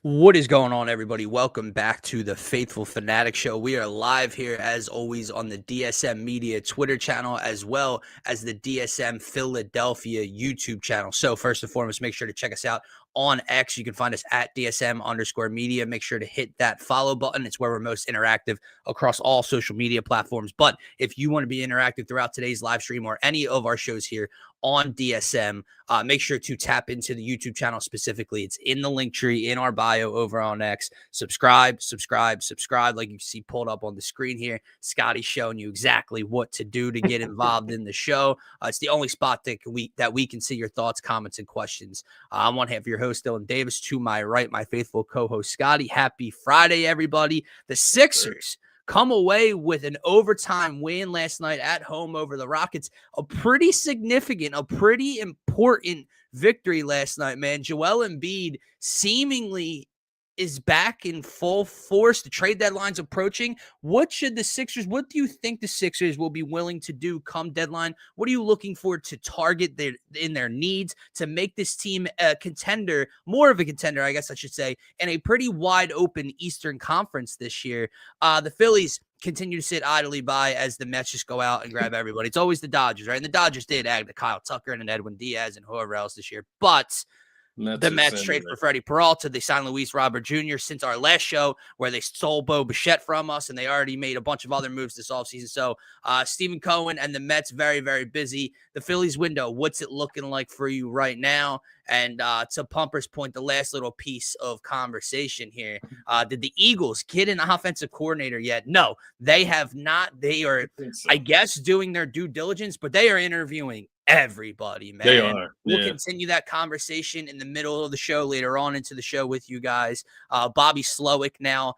What is going on, everybody? Welcome back to the Faithful Phanatics Show. We are live here, as always, on the DSM-Media Twitter channel, as well as the DSM Philadelphia YouTube channel. So first and foremost, make sure to check us out on X. You can find us at DSM_media. Make sure to hit that follow button. It's where we're most interactive across all social media platforms. But if you want to be interactive throughout today's live stream or any of our shows here on DSM, make sure to tap into the YouTube channel specifically. It's in the link tree in our bio over on X. Subscribe, like you see pulled up on the screen here. Scotty's showing you exactly what to do to get involved in the show. It's the only spot that we can see your thoughts, comments, and questions. I'm one half of your host, Dylan Davis. To my right, my faithful co-host, Scotty. Happy Friday, everybody. The Sixers come away with an overtime win last night at home over the Rockets. A pretty significant, a pretty important victory last night, man. Joel Embiid seemingly is back in full force. The trade deadline's approaching. What do you think the Sixers will be willing to do come deadline? What are you looking for to target in their needs to make this team a contender, more of a contender, I guess I should say, in a pretty wide open Eastern Conference this year? The Phillies continue to sit idly by as the Mets just go out and grab everybody. It's always the Dodgers, right? And the Dodgers did add the Kyle Tucker and Edwin Diaz and whoever else this year, but the Mets trade for Freddie Peralta. They signed Luis Robert Jr. since our last show where they stole Bo Bichette from us, and they already made a bunch of other moves this offseason. So Stephen Cohen and the Mets very, very busy. The Phillies window, what's it looking like for you right now? And to Pumper's point, the last little piece of conversation here, did the Eagles get an offensive coordinator yet? No, they have not. They are, I guess, doing their due diligence, but they are interviewing everybody, man. They are. We'll continue that conversation in the middle of the show later on into the show with you guys. Bobby Slowick now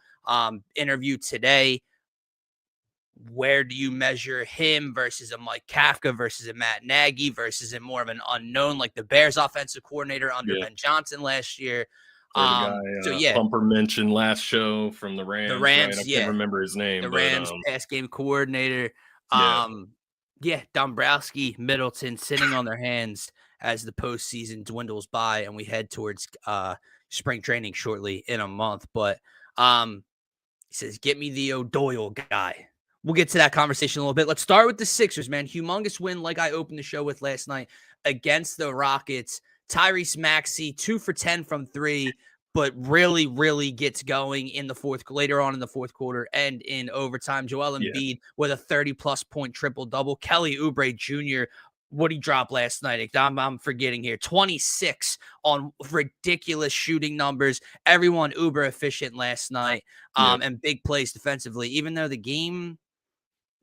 interviewed today. Where do you measure him versus a Mike Kafka versus a Matt Nagy versus a more of an unknown like the Bears offensive coordinator under Ben Johnson last year? Pumper mentioned last show from the Rams. The Rams, right? I can't remember his name. The Rams pass game coordinator. Dombrowski, Middleton sitting on their hands as the postseason dwindles by and we head towards spring training shortly in a month. But he says, get me the O'Doyle guy. We'll get to that conversation a little bit. Let's start with the Sixers, man. Humongous win like I opened the show with last night against the Rockets. Tyrese Maxey, 2 for 10 from 3, but really, really gets going in the later on in the fourth quarter and in overtime. Joel Embiid with a 30-plus point triple-double. Kelly Oubre Jr., what he dropped last night? I'm forgetting here. 26 on ridiculous shooting numbers. Everyone uber efficient last night and big plays defensively, even though the game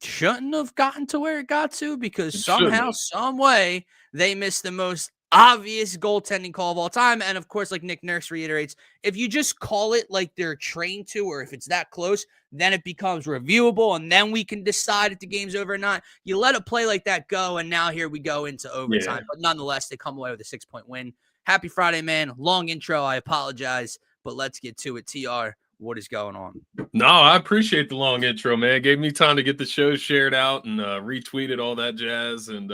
shouldn't have gotten to where it got to because somehow, some way, they missed the most obvious goaltending call of all time. And of course, like Nick Nurse reiterates, if you just call it like they're trained to, or if it's that close, then it becomes reviewable. And then we can decide if the game's over or not. You let a play like that go. And now here we go into overtime. But nonetheless, they come away with a 6-point win. Happy Friday, man. Long intro. I apologize, but let's get to it. TR, what is going on? No, I appreciate the long intro, man. It gave me time to get the show shared out and retweeted, all that jazz. And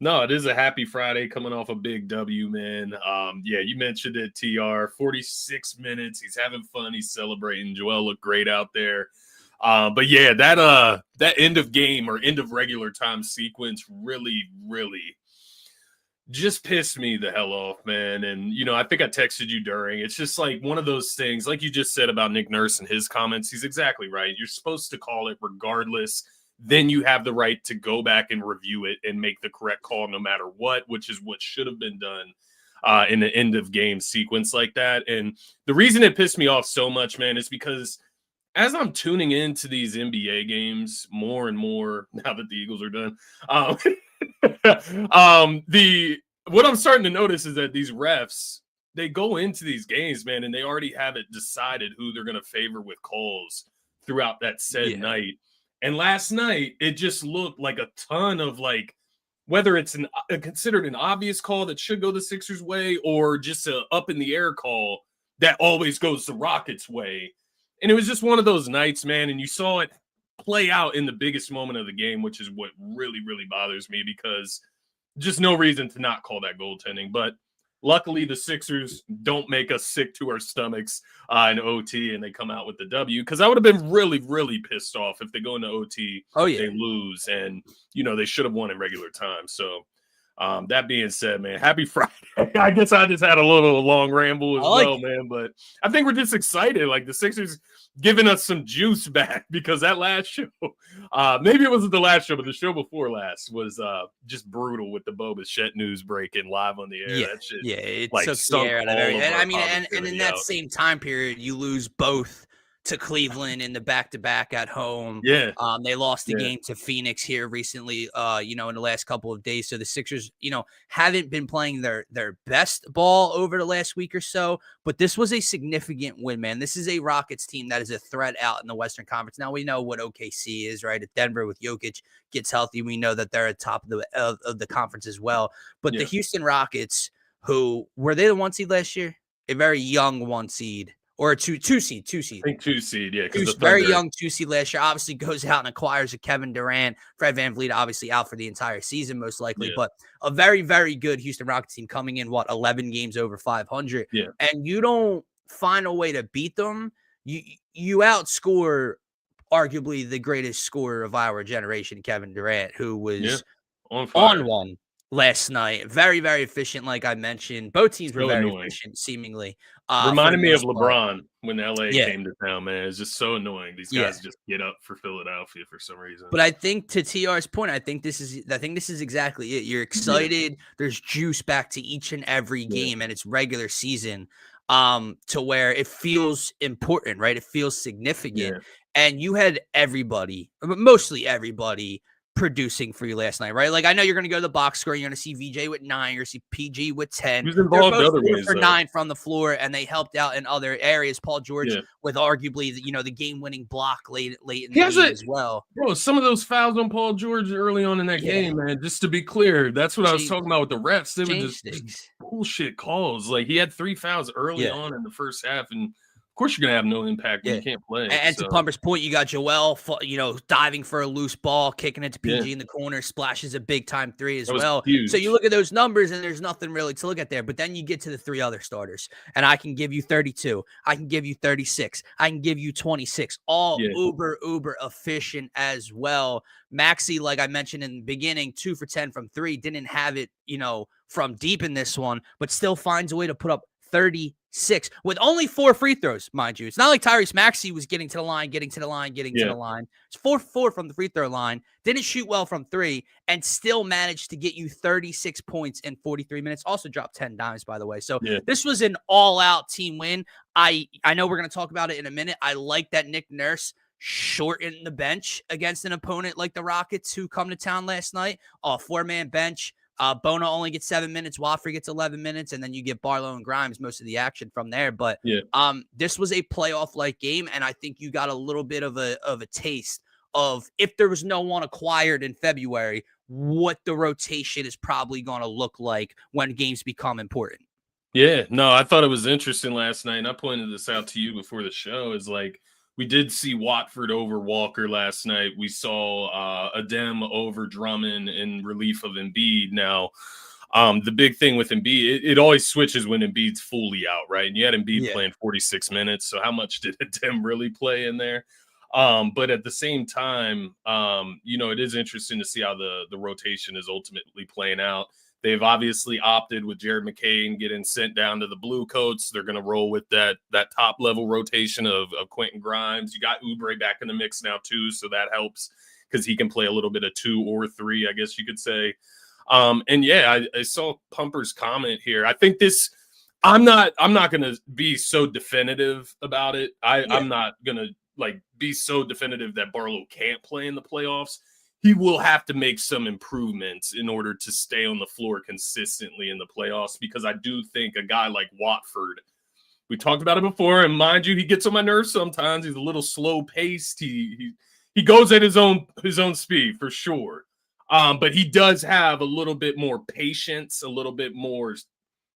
no, it is a happy Friday coming off a big W, man. You mentioned it, TR. 46 minutes. He's having fun. He's celebrating. Joel looked great out there. But yeah, that end of game or end of regular time sequence really, really just pissed me the hell off, man. And, I think I texted you during. It's just like one of those things, like you just said about Nick Nurse and his comments. He's exactly right. You're supposed to call it regardless. Then you have the right to go back and review it and make the correct call no matter what, which is what should have been done in the end of game sequence like that. And the reason it pissed me off so much, man, is because as I'm tuning into these NBA games more and more now that the Eagles are done, what I'm starting to notice is that these refs, they go into these games, man, and they already have it decided who they're going to favor with calls throughout that said night. And last night, it just looked like a ton of whether it's considered an obvious call that should go the Sixers' way or just a up in the air call that always goes the Rockets' way. And it was just one of those nights, man, and you saw it play out in the biggest moment of the game, which is what really, really bothers me because just no reason to not call that goaltending. But Luckily, the Sixers don't make us sick to our stomachs in OT, and they come out with the W. Because I would have been really, really pissed off if they go into OT, Oh yeah. they lose, and they should have won in regular time. So that being said, man, happy Friday. I guess I just had a little long ramble as well, man. But I think we're just excited. Like the Sixers giving us some juice back because that last show, maybe it wasn't the last show, but the show before last was just brutal with the Boba Fett news breaking live on the air. Yeah, that shit, it like took the sunk air out of all everything. of And our I mean, and in positivity that out. same time period, you lose both to Cleveland in the back-to-back at home. Yeah. They lost the game to Phoenix here recently, in the last couple of days. So the Sixers, haven't been playing their best ball over the last week or so, but this was a significant win, man. This is a Rockets team that is a threat out in the Western Conference. Now we know what OKC is, right? If Denver with Jokic gets healthy, we know that they're at top of the conference as well. But the Houston Rockets, who were they the 1 seed last year? A very young 1 seed. Or a two seed. I think 2 seed, yeah. Because very young 2 seed last year. Obviously goes out and acquires a Kevin Durant. Fred VanVleet obviously out for the entire season, most likely. But a very, very good Houston Rockets team coming in, 11 games over 500. Yeah. And you don't find a way to beat them. You outscore arguably the greatest scorer of our generation, Kevin Durant, who was on fire. On one last night. Very, very efficient, like I mentioned. Both teams were very efficient, seemingly. Reminded me of LeBron when LA came to town, man. It's just so annoying. These guys just get up for Philadelphia for some reason. But I think to TR's point, I think this is exactly it. You're excited. There's juice back to each and every game, and it's regular season. To where it feels important, right? It feels significant. And you had mostly everybody producing for you last night, right? Like I know you're going to go to the box score. You're going to see VJ with 9. You're going to see PG with 10. He was involved other ways for 9 from the floor, and they helped out in other areas. Paul George with arguably the game-winning block late in the game as well. Bro, some of those fouls on Paul George early on in that game, man. Just to be clear, that's what I was talking about with the refs. They were just bullshit calls. Like he had 3 fouls early on in the first half, and of course, you're gonna have no impact when you can't play. And to Pumper's point, you got Joel, diving for a loose ball, kicking it to PG in the corner, splashes a big time 3 as well. Huge. So you look at those numbers, and there's nothing really to look at there. But then you get to the 3 other starters, and I can give you 32, I can give you 36, I can give you 26, all uber efficient as well. Maxey, like I mentioned in the beginning, 2 for 10 from 3, didn't have it, from deep in this one, but still finds a way to put up 36 with only 4 free throws, mind you. It's not like Tyrese Maxey was getting to the line. It's 4-4 from the free throw line. Didn't shoot well from 3 and still managed to get you 36 points in 43 minutes. Also dropped 10 dimes, by the way. So this was an all-out team win. I know we're going to talk about it in a minute. I like that Nick Nurse shortened the bench against an opponent like the Rockets who come to town last night. A 4-man bench. Bona only gets 7 minutes. Wofford gets 11 minutes, and then you get Barlow and Grimes most of the action from there. But this was a playoff-like game, and I think you got a little bit of a taste of if there was no one acquired in February, what the rotation is probably going to look like when games become important. Yeah, no, I thought it was interesting last night, and I pointed this out to you before the show, is like we did see Watford over Walker last night. We saw Adem over Drummond in relief of Embiid. Now, the big thing with Embiid, it always switches when Embiid's fully out, right? And you had Embiid playing 46 minutes, so how much did Adem really play in there? But at the same time, it is interesting to see how the rotation is ultimately playing out. They've obviously opted with Jared McCain getting sent down to the Blue Coats. They're going to roll with that top level rotation of Quentin Grimes. You got Oubre back in the mix now too, so that helps because he can play a little bit of 2 or 3, I guess you could say. I saw Pumper's comment here. I think this. I'm not going to be so definitive about it. I'm not going to be so definitive that Barlow can't play in the playoffs. He will have to make some improvements in order to stay on the floor consistently in the playoffs, because I do think a guy like Watford, we talked about it before, and mind you, he gets on my nerves sometimes. He's a little slow paced. He goes at his own speed for sure. But he does have a little bit more patience, a little bit more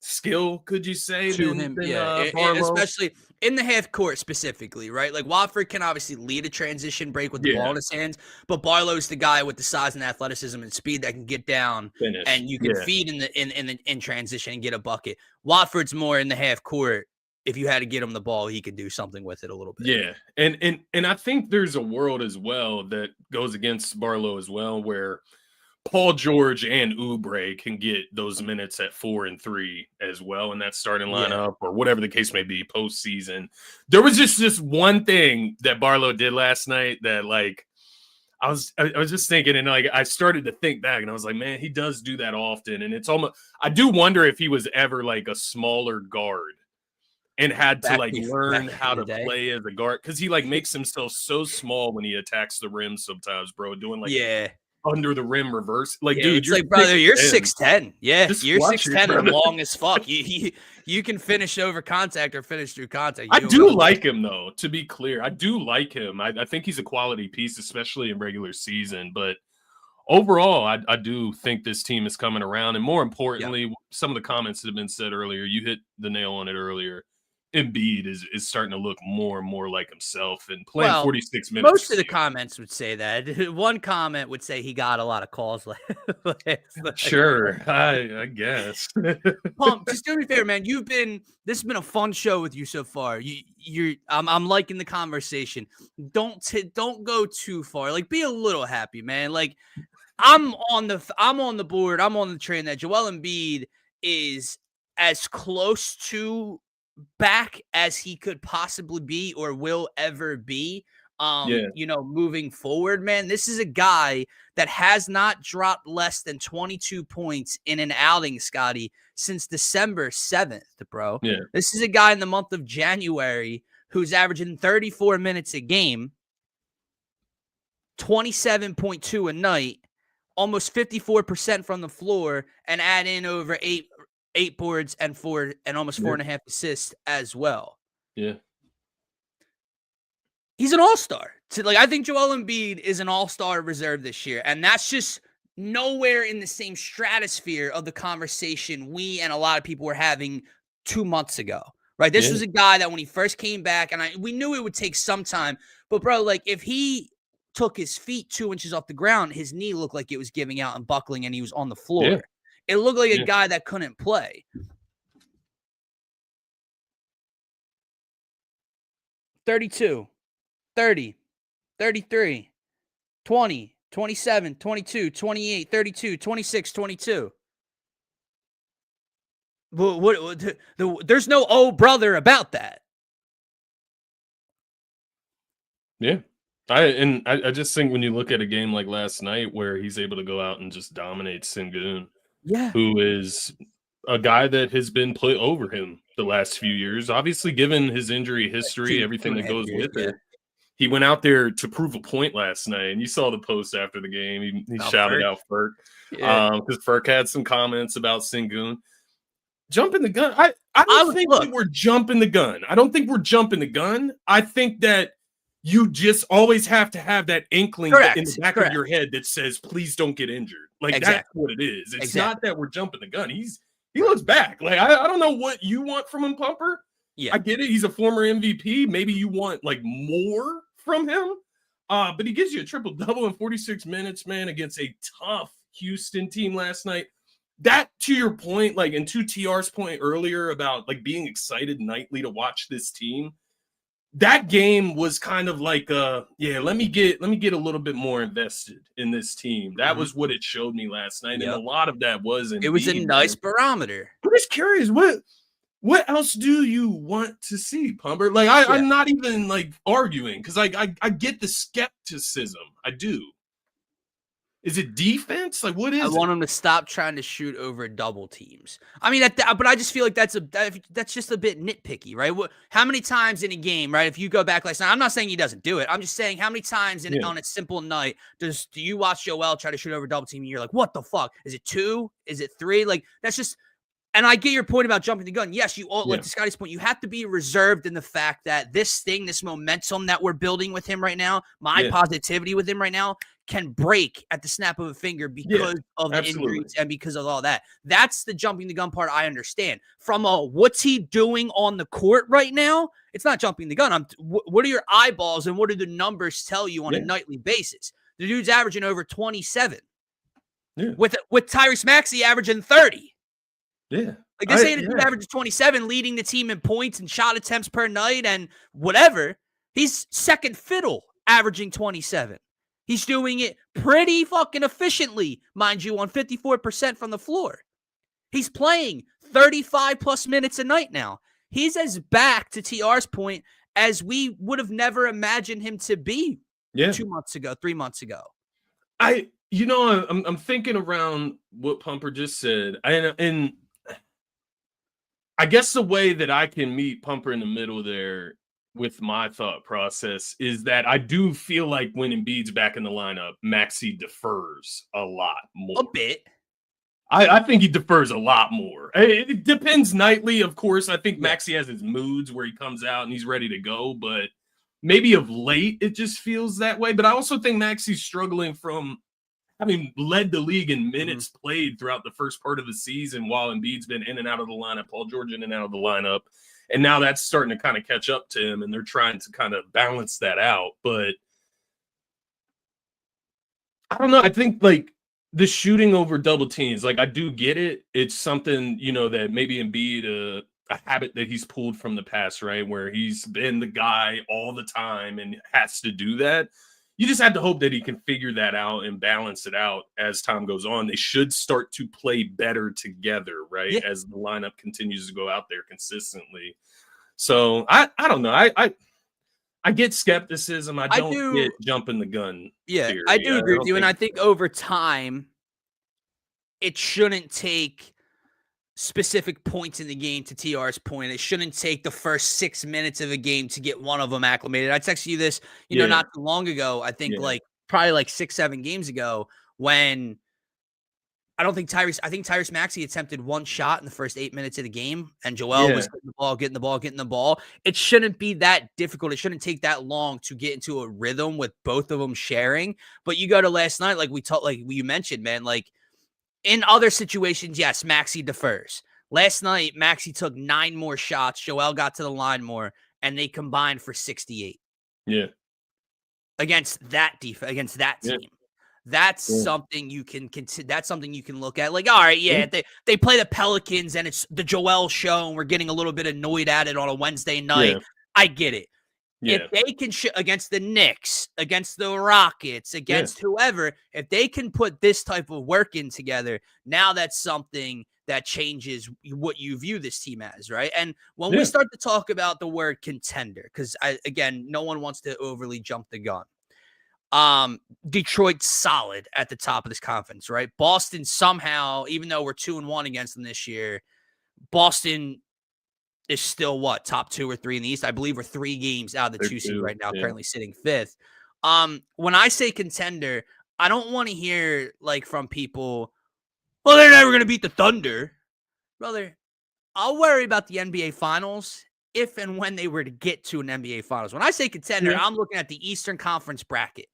skill, could you say, to than him, yeah, Barlow? especially in the half court specifically, right? Like Watford can obviously lead a transition break with the ball Yeah, in his hands, but Barlow's the guy with the size and athleticism and speed that can get down finish. and you can Yeah. feed in transition and get a bucket. Watford's more in the half court. If you had to get him the ball, he could do something with it a little bit. Yeah, and I think there's a world as well that goes against Barlow as well, where Paul George and Oubre can get those minutes at 4 and 3 as well in that starting Yeah. lineup, or whatever the case may be postseason. There was just this one thing that Barlow did last night that, like, I was just thinking, and like I started to think back, and I was like, man, he does do that often, and it's almost, I do wonder if he was ever like a smaller guard and had to like learn back how in the to day. play as a guard, because he like makes himself so small when he attacks the rim sometimes, bro, doing like Yeah. under the rim reverse. Like, Yeah, dude, it's you're like, brother, you're 6'10". 6'10". Yeah, Just you're watch it, 6'10" and brother. long as fuck. You can finish over contact or finish through contact. I You do will. like him, though, to be clear. I do like him. I think he's a quality piece, especially in regular season. But overall, I do think this team is coming around. And more importantly, some of the comments that have been said earlier, you hit the nail on it earlier. Embiid is starting to look more and more like himself and playing 46 minutes. Most of the comments would say that. One comment would say he got a lot of calls last night. Sure, I guess. Pump, just do me a favor, man. This has been a fun show with you so far. I'm liking the conversation. Don't go too far. Like, be a little happy, man. Like, I'm on the board. I'm on the train that Joel Embiid is as close to back as he could possibly be or will ever be. Moving forward, man, this is a guy that has not dropped less than 22 points in an outing, Scotty, since December 7th, bro. Yeah. This is a guy in the month of January who's averaging 34 minutes a game, 27.2 a night, almost 54% from the floor, and add in over eight boards and almost 4.5 assists as well. Yeah. He's an all-star. I think Joel Embiid is an all-star reserve this year, and that's just nowhere in the same stratosphere of the conversation we and a lot of people were having 2 months ago, right? This was a guy that when he first came back, and we knew it would take some time, but bro, like if he took his feet 2 inches off the ground, his knee looked like it was giving out and buckling, and he was on the floor. Yeah. It looked like a guy that couldn't play. 32, 30, 33, 20, 27, 22, 28, 32, 26, 22. There's no oh brother about that. Yeah. I just think when you look at a game like last night where he's able to go out and just dominate Sengun, who is a guy that has been put over him the last few years, obviously given his injury history, everything that goes with it. He went out there to prove a point last night, and you saw the post after the game. He shouted out Ferk because Ferk had some comments about Sengun. Jumping the gun. I don't think that we're jumping the gun. I don't think we're jumping the gun. I think that you just always have to have that inkling in the back of your head that says, please don't get injured. Like, that's what it is. It's not that we're jumping the gun. He looks back. Like, I don't know what you want from him, Pumper. Yeah. I get it. He's a former MVP. Maybe you want, like, more from him. But he gives you a triple-double in 46 minutes, man, against a tough Houston team last night. That, to your point, like, and to TR's point earlier about, like, being excited nightly to watch this team, that game was kind of like, let me get a little bit more invested in this team. That was what it showed me last night, and a lot of that was Embiid. It was a nice barometer. I'm just curious, what else do you want to see, Pumper? Like, I'm not even like arguing because I get the skepticism. I do. Is it defense? Like, what is it? I want him to stop trying to shoot over double teams. I mean, but I just feel like that's just a bit nitpicky, right? How many times in a game, right? If you go back last night, I'm not saying he doesn't do it. I'm just saying how many times on a simple night do you watch Joel try to shoot over double team and you're like, what the fuck? Is it 2? Is it 3? Like, that's just. And I get your point about jumping the gun. Yes, like to Scotty's point, you have to be reserved in the fact that this momentum that we're building with him right now, positivity with him right now, can break at the snap of a finger because of the injuries and because of all that. That's the jumping the gun part I understand. From what's he doing on the court right now, it's not jumping the gun. What are your eyeballs and what do the numbers tell you on a nightly basis? The dude's averaging over 27. Yeah. With Tyrese Maxey averaging 30. Yeah. Like this ain't a dude averages 27, leading the team in points and shot attempts per night and whatever. He's second fiddle, averaging 27. He's doing it pretty fucking efficiently, mind you, on 54% from the floor. He's playing 35 plus minutes a night now. He's as back to TR's point as we would have never imagined him to be 2 months ago, 3 months ago. I'm thinking around what Pumper just said. And I guess the way that I can meet Pumper in the middle there with my thought process is that I do feel like when Embiid's back in the lineup, Maxey defers a lot more. A bit. I think he defers a lot more. It depends nightly, of course. I think Maxey has his moods where he comes out and he's ready to go, but maybe of late it just feels that way. But I also think Maxey's struggling from having led the league in minutes played throughout the first part of the season while Embiid's been in and out of the lineup, Paul George in and out of the lineup. And now that's starting to kind of catch up to him, and they're trying to kind of balance that out. But I don't know. I think, like, the shooting over double teams, like, I do get it. It's something, that maybe Embiid, a habit that he's pulled from the past, right, where he's been the guy all the time and has to do that. You just have to hope that he can figure that out and balance it out as time goes on. They should start to play better together, right? As the lineup continues to go out there consistently. So I don't know. I get skepticism. I don't get jumping the gun. Theory. I do agree with you. And I think over time, it shouldn't take specific points in the game, to TR's point. It shouldn't take the first 6 minutes of a game to get one of them acclimated. I texted you this, not too long ago. I think probably 6-7 games ago when I think Tyrese Maxey attempted one shot in the first 8 minutes of the game and Joel was getting the ball. It shouldn't be that difficult. It shouldn't take that long to get into a rhythm with both of them sharing. But you go to last night, like you mentioned, man, like, in other situations, yes, Maxey defers. Last night, Maxey took 9 more shots. Joel got to the line more, and they combined for 68. Yeah. Against that defense, against that team. That's something you can consider. That's something you can look at. Like, all right, they play the Pelicans, and it's the Joel show, and we're getting a little bit annoyed at it on a Wednesday night. I get it. If they can against the Knicks, against the Rockets, against whoever, if they can put this type of work in together, now that's something that changes what you view this team as, right? And when we start to talk about the word contender, because again, no one wants to overly jump the gun. Detroit's solid at the top of this conference, right? Boston somehow, even though we're 2-1 against them this year, Boston is still top 2 or 3 in the East. I believe we're 3 games out of the 2 seed right now, currently sitting 5th. When I say contender, I don't want to hear from people, well, they're never going to beat the Thunder. Brother, I'll worry about the NBA Finals if and when they were to get to an NBA Finals. When I say contender, I'm looking at the Eastern Conference bracket,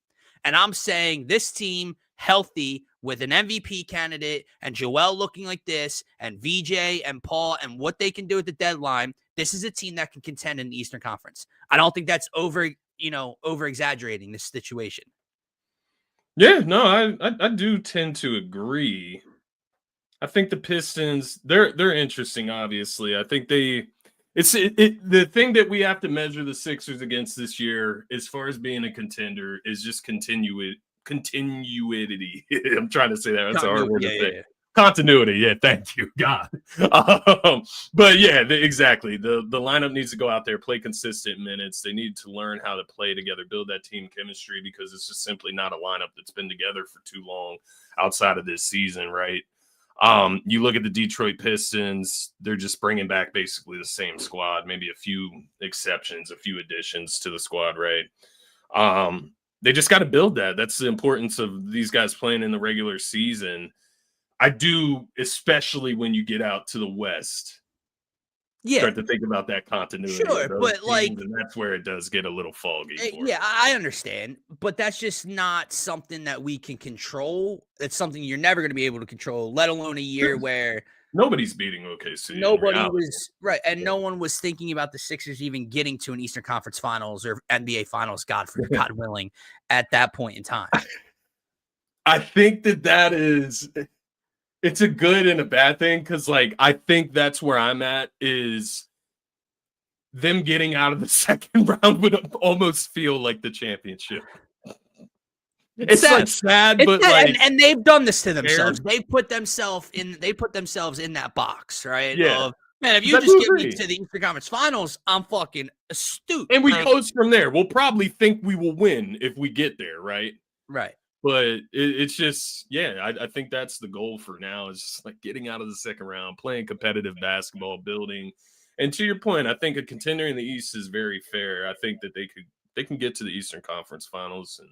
and I'm saying this team healthy with an MVP candidate and Joel looking like this and VJ and Paul and what they can do at the deadline, this is a team that can contend in the Eastern Conference. I don't think that's over exaggerating this situation. Yeah, no, I do tend to agree. I think the Pistons, they're interesting, obviously. I think the thing that we have to measure the Sixers against this year, as far as being a contender, is just continuity. I'm trying to say that. That's a hard word to say. Continuity. Yeah, thank you, God. But exactly. The lineup needs to go out there, play consistent minutes. They need to learn how to play together, build that team chemistry, because it's just simply not a lineup that's been together for too long outside of this season, right? You look at the Detroit Pistons, they're just bringing back basically the same squad, maybe a few exceptions, a few additions to the squad, right? They just got to build that. That's the importance of these guys playing in the regular season. I do, especially when you get out to the West. Yeah, start to think about that continuity sure, of those but like, teams, and that's where it does get a little foggy for me. yeah, I understand, but that's just not something that we can control. It's something you're never going to be able to control, let alone a year where Nobody's beating OKC in nobody reality. was right, and Yeah. no one was thinking about the Sixers even getting to an Eastern Conference Finals or NBA Finals, God willing, at that point in time. I think that is it's a good and a bad thing because, like, I think that's where I'm at is them getting out of the second round would almost feel like the championship. It's like sad, It's but sad, like and they've done this to themselves. scared. They put themselves in that box, right? Yeah, Of man, if you I just do get me agree. to the Eastern Conference Finals, I'm fucking astute. And we Like, coast from there. We'll probably think we will win if we get there, right? right. But it's just, yeah, I think that's the goal for now is just like getting out of the second round, playing competitive basketball, building. And to your point, I think a contender in the East is very fair. I think that they can get to the Eastern Conference Finals, and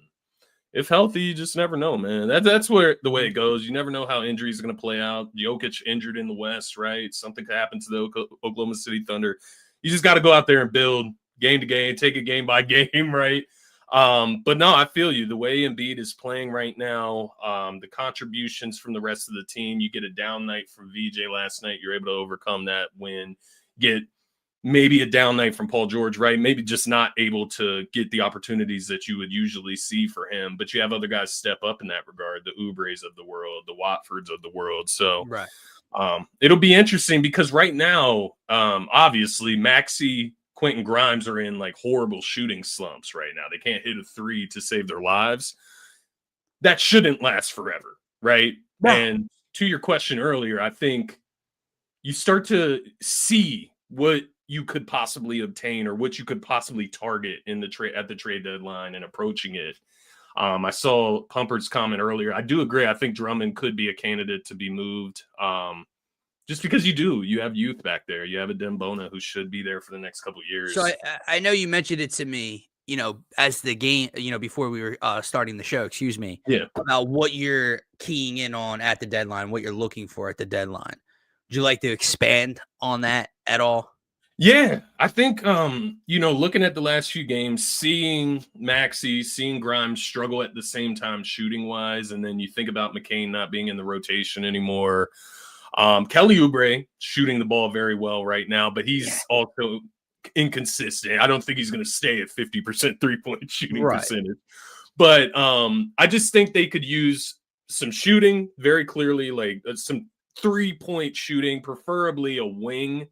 if healthy, you just never know, man. That's where the way it goes. You never know how injuries are going to play out. Jokic injured in the West, right? Something could happen to the Oklahoma City Thunder. You just got to go out there and build game to game, take it game by game, right? But no, I feel you. The way Embiid is playing right now, the contributions from the rest of the team. You get a down night from VJ last night. You're able to overcome that win. Get maybe a down night from Paul George, right? Maybe just not able to get the opportunities that you would usually see for him. But you have other guys step up in that regard, the Oubres of the world, the Watfords of the world. So Right. it'll be interesting because right now, obviously, Maxey, Quentin Grimes are in like horrible shooting slumps right now. They can't hit a three to save their lives. That shouldn't last forever, right? No. And to your question earlier, I think you start to see what you could possibly obtain or what you could possibly target in the trade at the trade deadline and approaching it. I saw Pumper's comment earlier. I do agree. I think Drummond could be a candidate to be moved. Just because you have youth back there. You have a Dembona who should be there for the next couple of years. So I know you mentioned it to me, as the game, before we were starting the show, excuse me, Yeah. about what you're keying in on at the deadline, what you're looking for at the deadline. Would you like to expand on that at all? Yeah, I think looking at the last few games, seeing Maxey, seeing Grimes struggle at the same time shooting wise, and then you think about McCain not being in the rotation anymore. Kelly Oubre shooting the ball very well right now, but he's also inconsistent. I don't think he's going to stay at 50% 3-point shooting percentage. But I just think they could use some shooting very clearly, like some 3-point shooting, preferably a wing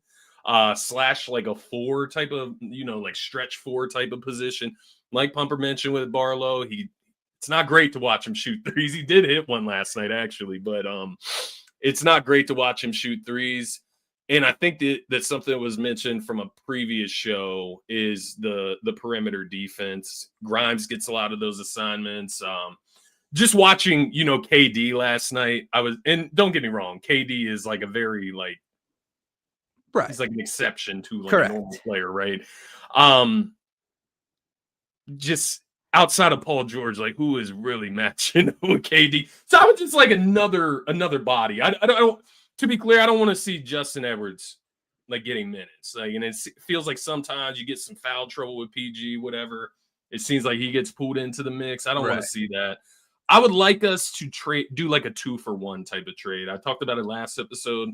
slash like a four type of, like stretch four type of position. Like Pumper mentioned with Barlow, it's not great to watch him shoot threes. He did hit one last night, actually, but it's not great to watch him shoot threes. And I think that something that was mentioned from a previous show is the perimeter defense. Grimes gets a lot of those assignments. Just watching, KD last night, and don't get me wrong, KD is like a very like, Right. he's like an exception to like Correct. a normal player, right? Just outside of Paul George, like who is really matching with KD? So I was just like another body. I don't. To be clear, I don't want to see Justin Edwards like getting minutes. Like, and it feels like sometimes you get some foul trouble with PG, whatever. It seems like he gets pulled into the mix. I don't want to see that. I would like us to do like a 2-for-1 type of trade. I talked about it last episode.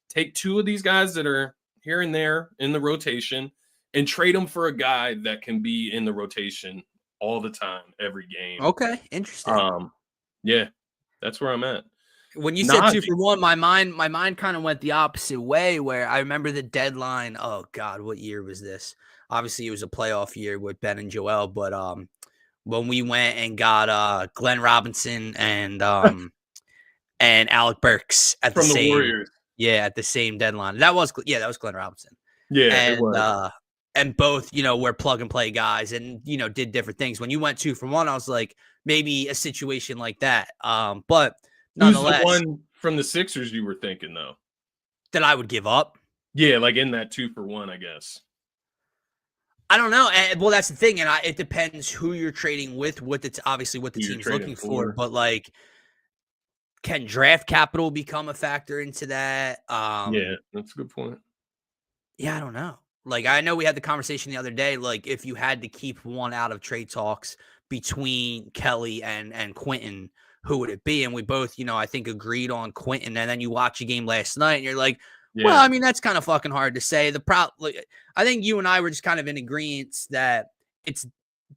Take two of these guys that are here and there in the rotation and trade them for a guy that can be in the rotation all the time, every game. Okay, interesting. Yeah, that's where I'm at. When you said 2-for-1, my mind kind of went the opposite way, where I remember the deadline. Oh God, what year was this? Obviously, it was a playoff year with Ben and Joel, but when we went and got Glenn Robinson and Alec Burks at From the Warriors. Yeah, at the same deadline. That was Glenn Robinson. Yeah, and, it was. And both, were plug and play guys and, did different things. When you went 2-for-1, I was like, maybe a situation like that. But nonetheless. Who's the one from the Sixers you were thinking, though? That I would give up? Yeah, like in that 2-for-1, I guess. I don't know. Well, that's the thing. And it depends who you're trading with, obviously what the team's looking for. But like, can draft capital become a factor into that? Yeah, that's a good point. Yeah, I don't know. Like, I know we had the conversation the other day, like, if you had to keep one out of trade talks between Kelly and Quentin, who would it be? And we both, I think agreed on Quentin. And then you watch a game last night and you're like, well, Yeah, I mean, that's kind of fucking hard to say. Like, I think you and I were just kind of in agreement that it's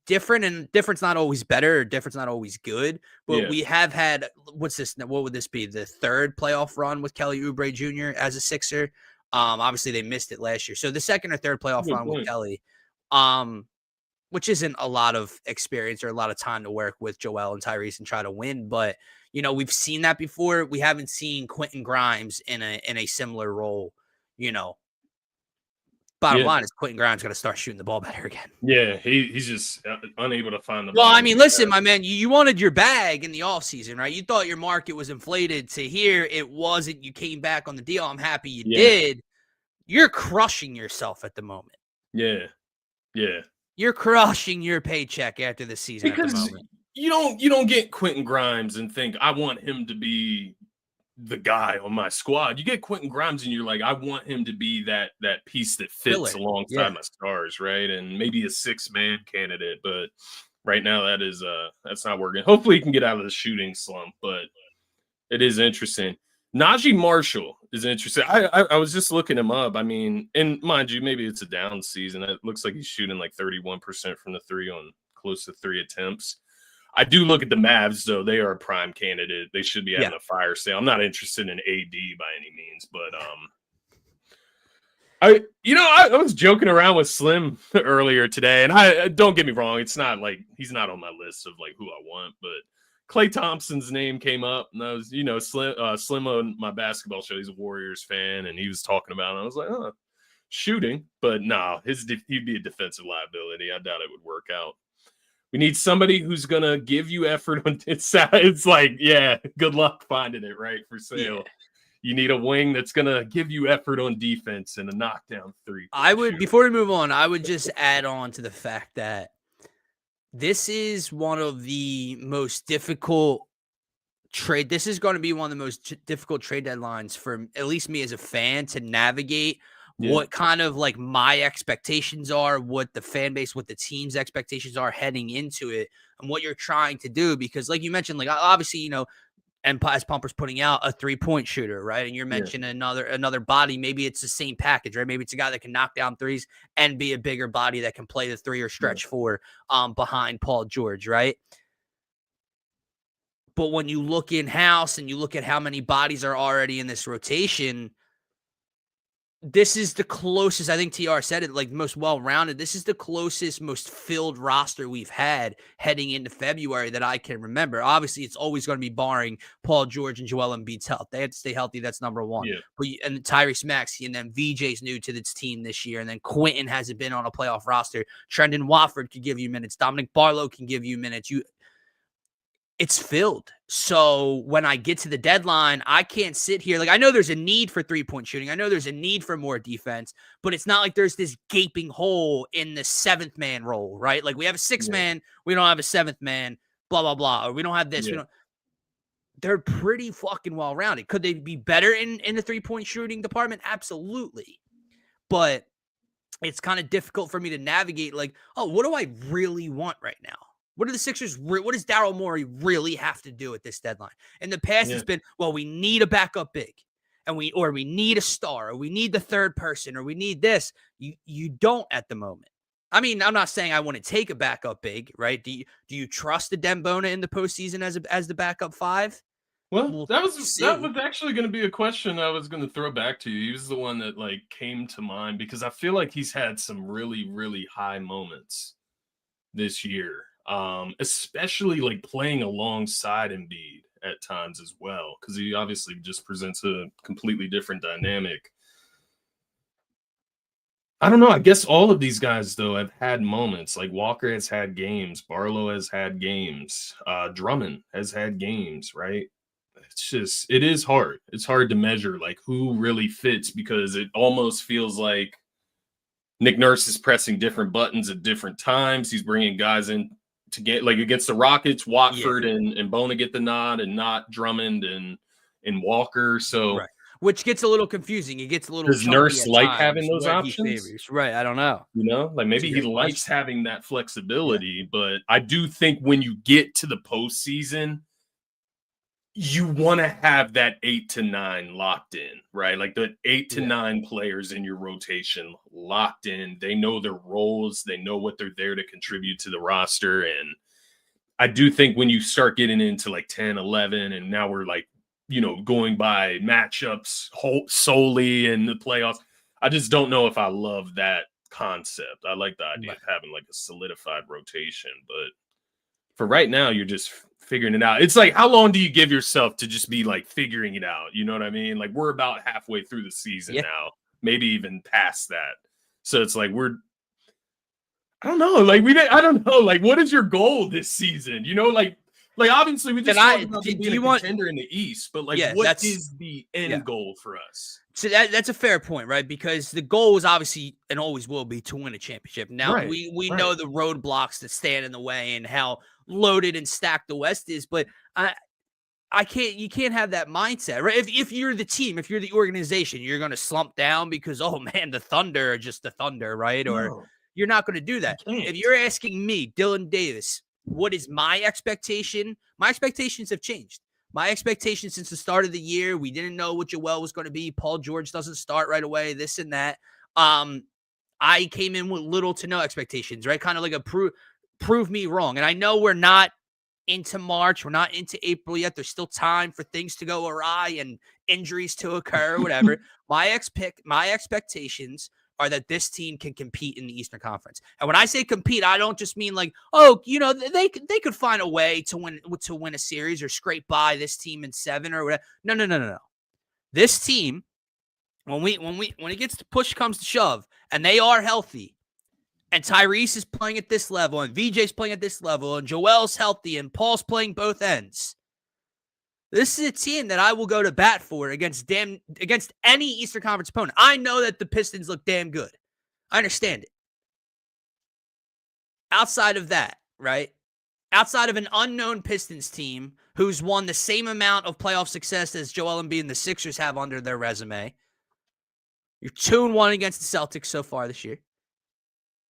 different, and different's not always better, or different's not always good. But yeah, we have had, what's this? What would this be? The third playoff run with Kelly Oubre Jr. as a Sixer. Obviously they missed it last year. So the second or third playoff good run with point. Kelly, which isn't a lot of experience or a lot of time to work with Joel and Tyrese and try to win. But we've seen that before. We haven't seen Quentin Grimes in a similar role. You know, Bottom Yeah, line is Quentin Grimes got to start shooting the ball better again. yeah, he's just unable to find the Well, I ball. mean, listen, my man, you wanted your bag in the offseason, right? You thought your market was inflated. To here, it wasn't. You came back on the deal. I'm happy you Yeah, did. You're crushing yourself at the moment. yeah, yeah. You're crushing your paycheck after the season at the Because moment. you don't get Quentin Grimes and think I want him to be the guy on my squad. You get Quentin Grimes and you're like, I want him to be that piece that fits Filler. alongside Yeah. my stars, right? And maybe a 6-man candidate, but right now that's not working. Hopefully he can get out of the shooting slump, but it is interesting. Najee Marshall is interesting. I was just looking him up. I mean, and mind you, maybe it's a down season. It looks like he's shooting like 31% from the three on close to 3 attempts. I do look at the Mavs, though. They are a prime candidate. They should be having a fire sale. I'm not interested in AD by any means, but I was joking around with Slim earlier today, and I don't get me wrong, it's not like he's not on my list of like who I want, but Klay Thompson's name came up, and I was, Slim on my basketball show. He's a Warriors fan, and he was talking about it. I was like, oh, shooting, but no, he'd be a defensive liability. I doubt it would work out. We need somebody who's gonna give you effort on it's like, yeah, good luck finding it right for sale. Yeah. You need a wing that's gonna give you effort on defense and a knockdown three. Before we move on, I would just add on to the fact that this is one of the most difficult trade. This is going to be one of the most difficult trade deadlines for at least me as a fan to navigate. Yeah, What kind of like my expectations are, what the fan base, what the team's expectations are heading into it, and what you're trying to do. Because, like you mentioned, like obviously, and as Pumper's putting out a 3-point shooter, right? And you're yeah, mentioning another body. Maybe it's the same package, right? Maybe it's a guy that can knock down threes and be a bigger body that can play the 3 or stretch 4 behind Paul George, right? But when you look in-house and you look at how many bodies are already in this rotation, this is the closest, I think TR said it, like most well-rounded. This is the closest, most filled roster we've had heading into February that I can remember. Obviously, it's always going to be barring Paul George and Joel Embiid's health. They have to stay healthy. That's number one. yeah, And Tyrese Maxey, and then VJ's new to this team this year. And then Quentin hasn't been on a playoff roster. Trendon Watford could give you minutes. Dominic Barlow can give you minutes. It's filled. So when I get to the deadline, I can't sit here. Like, I know there's a need for 3-point shooting. I know there's a need for more defense, but it's not like there's this gaping hole in the 7th man role, right? Like, we have a 6th man, we don't have a 7th man, blah, blah, blah. Or we don't have this. yeah, They're pretty fucking well-rounded. Could they be better in the 3-point shooting department? Absolutely. But it's kind of difficult for me to navigate, like, oh, what do I really want right now? What do the Sixers, what does Daryl Morey really have to do at this deadline? In the past, yeah. it's been, well, we need a backup big, or we need a star, or we need the third person, or we need this. You don't at the moment. I mean, I'm not saying I want to take a backup big, right? Do you trust the Dembona in the postseason as the backup 5? Well, We'll that was see. actually going to be a question I was going to throw back to you. He was the one that like came to mind because I feel like he's had some really, really high moments this year, especially like playing alongside Embiid at times as well, because he obviously just presents a completely different dynamic. I don't know. I guess all of these guys, though, have had moments. Like Walker has had games. Barlow has had games. Drummond has had games, right? It is hard. It's hard to measure like who really fits because it almost feels like Nick Nurse is pressing different buttons at different times. He's bringing guys in to get like against the Rockets, Watford and Bona get the nod and not Drummond and Walker. So Right. which gets a little confusing. It gets a little Does chunky Nurse at like having times those where he options? favors. Right, I don't know. Like It's a maybe he great likes question. having that Yeah. flexibility, but I do think when you get to the postseason, you want to have that 8 to 9 locked in, right? Like the 8 to Yeah. 9 players in your rotation locked in. They know their roles, they know what they're there to contribute to the roster. And I do think when you start getting into like 10, 11, and now we're like, going by matchups solely in the playoffs, I just don't know if I love that concept. I like the idea Right. of having like a solidified rotation, but for right now, you're just figuring it out. It's like, how long do you give yourself to just be like figuring it out? You know what I mean? Like we're about halfway through the season Yeah. now, maybe even past that. So it's like I don't know. I don't know. Like, what is your goal this season? Like obviously we just talked about them Do being a you want contender in the East, but like, yeah, what is the yeah. end goal for us? So that's a fair point, right? Because the goal is obviously and always will be to win a championship. Now Right. we know the roadblocks that stand in the way and how loaded and stacked the West is, but you can't have that mindset, right? If you're the team, if you're the organization, you're going to slump down because oh man, the Thunder are just the Thunder, right? Or No, you're not going to do you that. If can't. you're asking me, Dylan Davis, what is my expectation? My expectations have changed. My expectations since the start of the year, we didn't know what Joel was going to be. Paul George doesn't start right away, this and that. I came in with little to no expectations, right? Kind of like a prove me wrong. And I know we're not into March. We're not into April yet. There's still time for things to go awry and injuries to occur, whatever. My expectations are that this team can compete in the Eastern Conference. And when I say compete, I don't just mean like, oh, they could find a way to win a series or scrape by this team in 7 or whatever. No. This team, when it gets to push comes to shove, and they are healthy, and Tyrese is playing at this level, and VJ's playing at this level, and Joel's healthy, and Paul's playing both ends. This is a team that I will go to bat for against any Eastern Conference opponent. I know that the Pistons look damn good. I understand it. Outside of that, right? Outside of an unknown Pistons team who's won the same amount of playoff success as Joel Embiid and the Sixers have under their resume, you're 2-1 against the Celtics so far this year.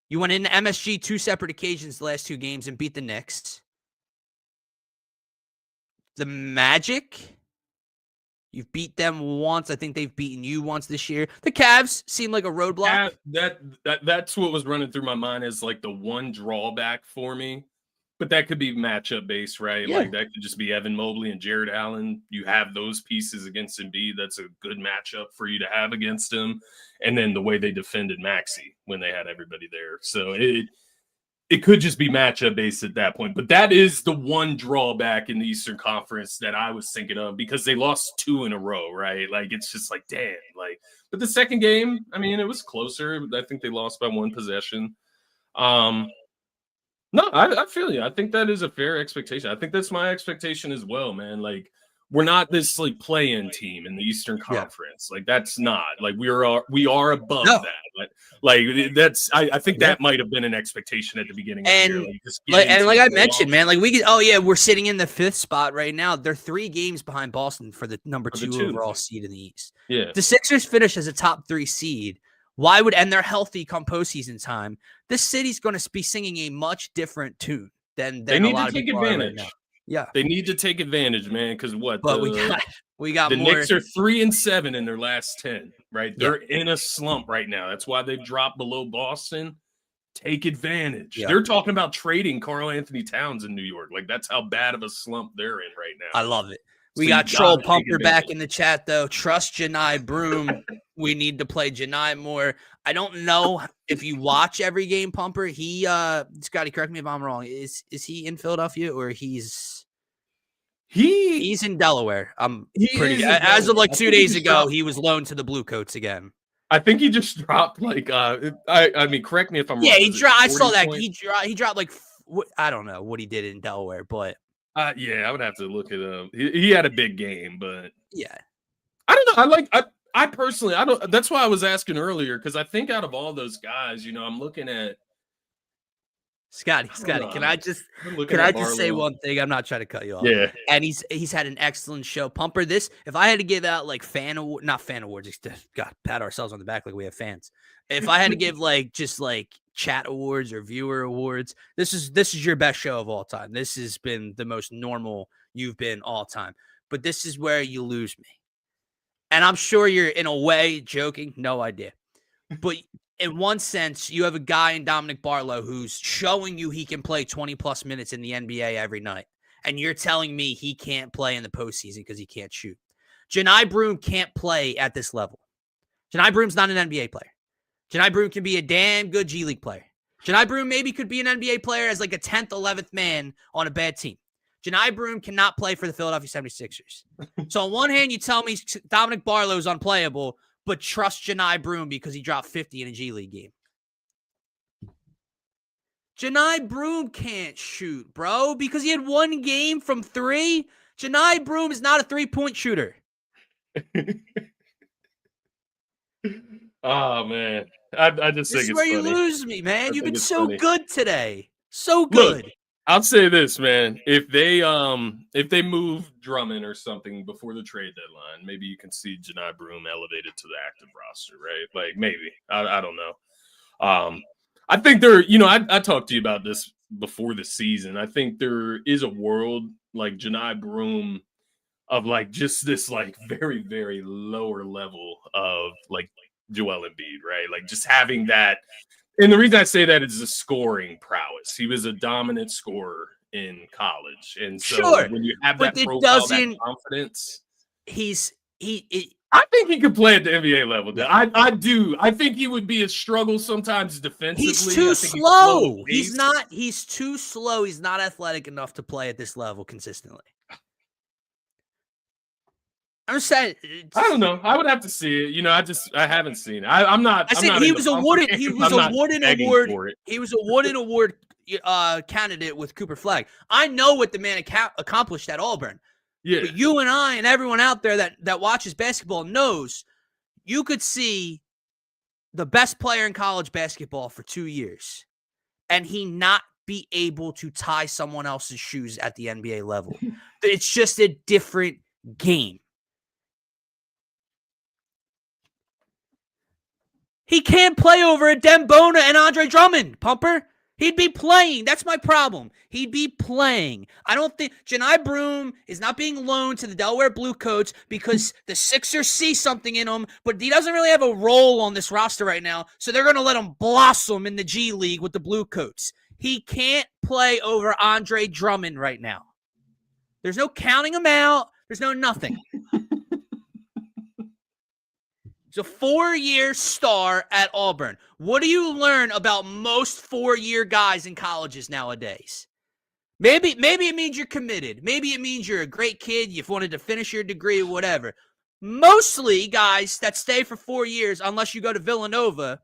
You went into MSG 2 separate occasions the last 2 games and beat the Knicks. The Magic, you've beat them once. I think they've beaten you once this year. The Cavs seem like a roadblock. That's what was running through my mind as like the one drawback for me. But that could be matchup based, right? Yeah. Like that could just be Evan Mobley and Jared Allen. You have those pieces against Embiid. That's a good matchup for you to have against him. And then the way they defended Maxey when they had everybody there. So it could just be matchup based at that point. But that is the one drawback in the Eastern Conference that I was thinking of because they lost 2 in a row, right? Like it's just like, damn. But the second game, I mean, it was closer. I think they lost by 1 possession. No, I feel you. I think that is a fair expectation. I think that's my expectation as well, man. Like we're not this like play-in team in the Eastern Conference. Like that's not like we are above that. Like that's I think that might have been an expectation at the beginning of the year. Like I mentioned, man, like we're sitting in the 5th spot right now. They're 3 games behind Boston for the number 2 overall seed in the East. Yeah. The Sixers finish as a top 3 seed. And they're healthy come postseason time. This city's going to be singing a much different tune than they need a lot to of take people advantage. Right now. Yeah, they need to take advantage, man. Because but we got the more. Knicks are 3-7 in their last 10. Right, they're in a slump right now. That's why they've dropped below Boston. Take advantage. Yeah. They're talking about trading Karl Anthony Towns in New York. Like that's how bad of a slump they're in right now. I love it. We got Troll Pumper back in the chat, though. Trust Janai Broom. We need to play Janai more. I don't know if you watch every game, Pumper. He, Scotty, correct me if I'm wrong. Is he in Philadelphia or he's in Delaware? As of like 2 days ago, he was loaned to the Bluecoats again. I think he just dropped like I mean, correct me if I'm wrong. Yeah, he dropped. I saw that he dropped like I don't know what he did in Delaware, but. Yeah, I would have to look it up. He had a big game, but yeah, I don't know. I personally, I don't. That's why I was asking earlier because I think out of all those guys, I'm looking at Scotty, can I just say one thing? I'm not trying to cut you off. Yeah. And he's had an excellent show. Pumper, if I had to give out like not fan awards, God, pat ourselves on the back like we have fans. If I had to give like just like chat awards or viewer awards, this is your best show of all time. This has been the most normal you've been all time. But this is where you lose me. And I'm sure you're in a way joking, no idea. But in one sense, you have a guy in Dominic Barlow who's showing you he can play 20-plus minutes in the NBA every night. And you're telling me he can't play in the postseason because he can't shoot. Janai Broome can't play at this level. Janai Broome's not an NBA player. Janai Broome can be a damn good G League player. Janai Broome maybe could be an NBA player as like a 10th, 11th man on a bad team. Janai Broome cannot play for the Philadelphia 76ers. So on one hand, you tell me Dominic Barlow is unplayable, but trust Janai Broome because he dropped 50 in a G League game. Janai Broome can't shoot, bro, because he had one game from 3. Janai Broome is not a 3-point shooter. Oh, man. I just think it's funny. This is where you lose me, man. You've been so good today. So good. Look, I'll say this, man. If they move Drummond or something before the trade deadline, maybe you can see Janai Broome elevated to the active roster, right? Like maybe. I don't know. I think I talked to you about this before the season. I think there is a world like Janai Broome of like just this like very, very lower level of like Joel Embiid, right? Like just having that. And the reason I say that is the scoring prowess. He was a dominant scorer in college. And so when you have that profile, that confidence, I think he could play at the NBA level. I do. I think he would be a struggle sometimes defensively. He's too slow. He's too slow. He's not athletic enough to play at this level consistently. I'm saying, I don't know. I would have to see it. I haven't seen it. He was awarded an award candidate with Cooper Flagg. I know what the man accomplished at Auburn. Yeah. But you and I and everyone out there that watches basketball knows you could see the best player in college basketball for 2 years and he not be able to tie someone else's shoes at the NBA level. It's just a different game. He can't play over a Dembona and Andre Drummond, Pumper. He'd be playing. That's my problem. He'd be playing. I don't think Janai Broome is not being loaned to the Delaware Bluecoats because the Sixers see something in him, but he doesn't really have a role on this roster right now, so they're going to let him blossom in the G League with the Bluecoats. He can't play over Andre Drummond right now. There's no counting him out. There's no nothing. He's a 4-year star at Auburn. What do you learn about most 4-year guys in colleges nowadays? Maybe it means you're committed. Maybe it means you're a great kid. You've wanted to finish your degree or whatever. Mostly guys that stay for 4 years, unless you go to Villanova,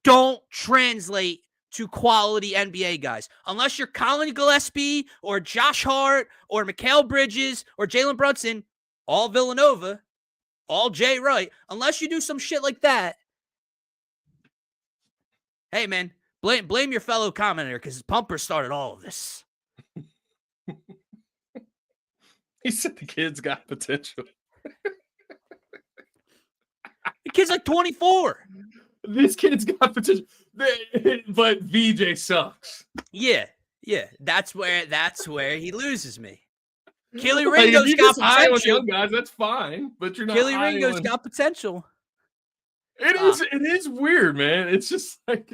don't translate to quality NBA guys. Unless you're Colin Gillespie or Josh Hart or Mikal Bridges or Jalen Brunson, all Villanova, all Jay Wright, unless you do some shit like that. Hey, man, blame your fellow commentator because Pumper started all of this. He said the kid's got potential. The kid's like 24. This kid's got potential. But VJ sucks. Yeah. That's where he loses me. Kelly Ringo's got potential. Young guys, that's fine, but you're not. Kelly Ringo's got potential. It is weird, man. It's just like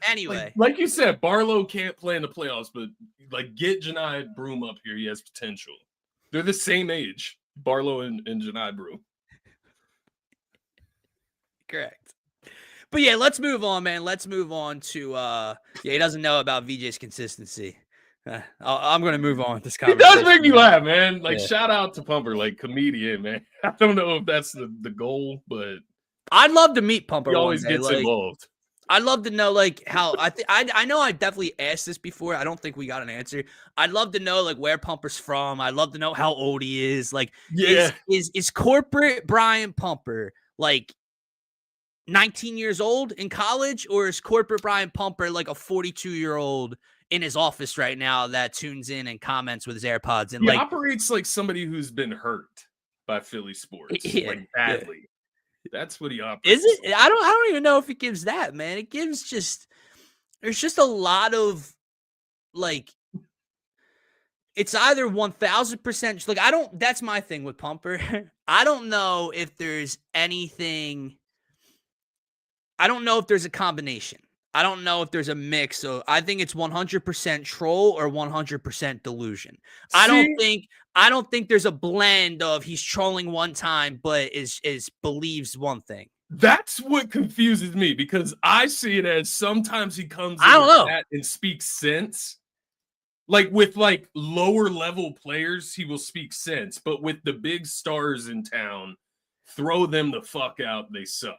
anyway. Like you said, Barlow can't play in the playoffs, but like get Janai Broome up here. He has potential. They're the same age, Barlow and Janai Broome. Correct. But yeah, let's move on, man. Let's move on to he doesn't know about VJ's consistency. I'm going to move on with this conversation. It does make me laugh, man. Like, shout out to Pumper, like comedian, man. I don't know if that's the goal, but I'd love to meet Pumper. He always gets involved. I'd love to know, like, how I know I definitely asked this before. I don't think we got an answer. I'd love to know, like, where Pumper's from. I'd love to know how old he is. Like, is corporate Brian Pumper, like, 19 years old in college, or is corporate Brian Pumper like a 42-year-old in his office right now that tunes in and comments with his AirPods? And he like operates like somebody who's been hurt by Philly sports, like badly. That's what he operates. Is it? I don't even know if it gives that, man. It gives just there's just a lot of like it's either 1000% like I don't that's my thing with Pumper. I don't know if there's anything I don't know if there's a combination. I don't know if there's a mix. So I think it's 100% troll or 100% delusion. I don't think there's a blend of he's trolling one time but is believes one thing. That's what confuses me, because I see it as sometimes he comes I don't know. that and speaks sense. Like with like lower level players, he will speak sense, but with the big stars in town, throw them the fuck out. They suck.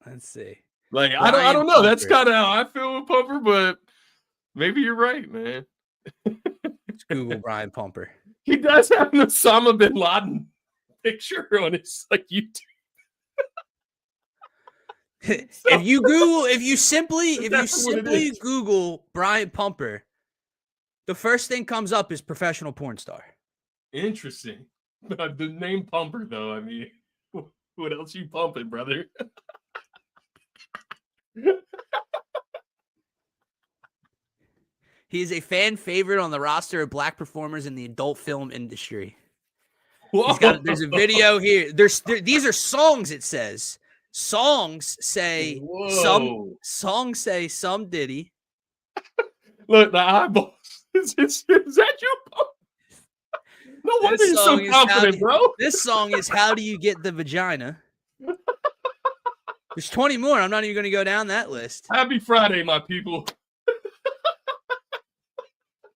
Let's see. Like I don't know. Pumper. That's kind of how I feel with Pumper, but maybe you're right, man. Let's Google Brian Pumper. He does have an Osama bin Laden picture on his like YouTube. If you simply Google Brian Pumper, the first thing comes up is professional porn star. Interesting. The name Pumper, though. I mean, what else you pumping, brother? He is a fan favorite on the roster of black performers in the adult film industry. There's a video here. These are songs. It says songs say some Diddy. Look, the eyeballs. Is that you? No wonder you're so confident, bro. This song is "How Do You Get the Vagina." There's 20 more. I'm not even going to go down that list. Happy Friday, my people.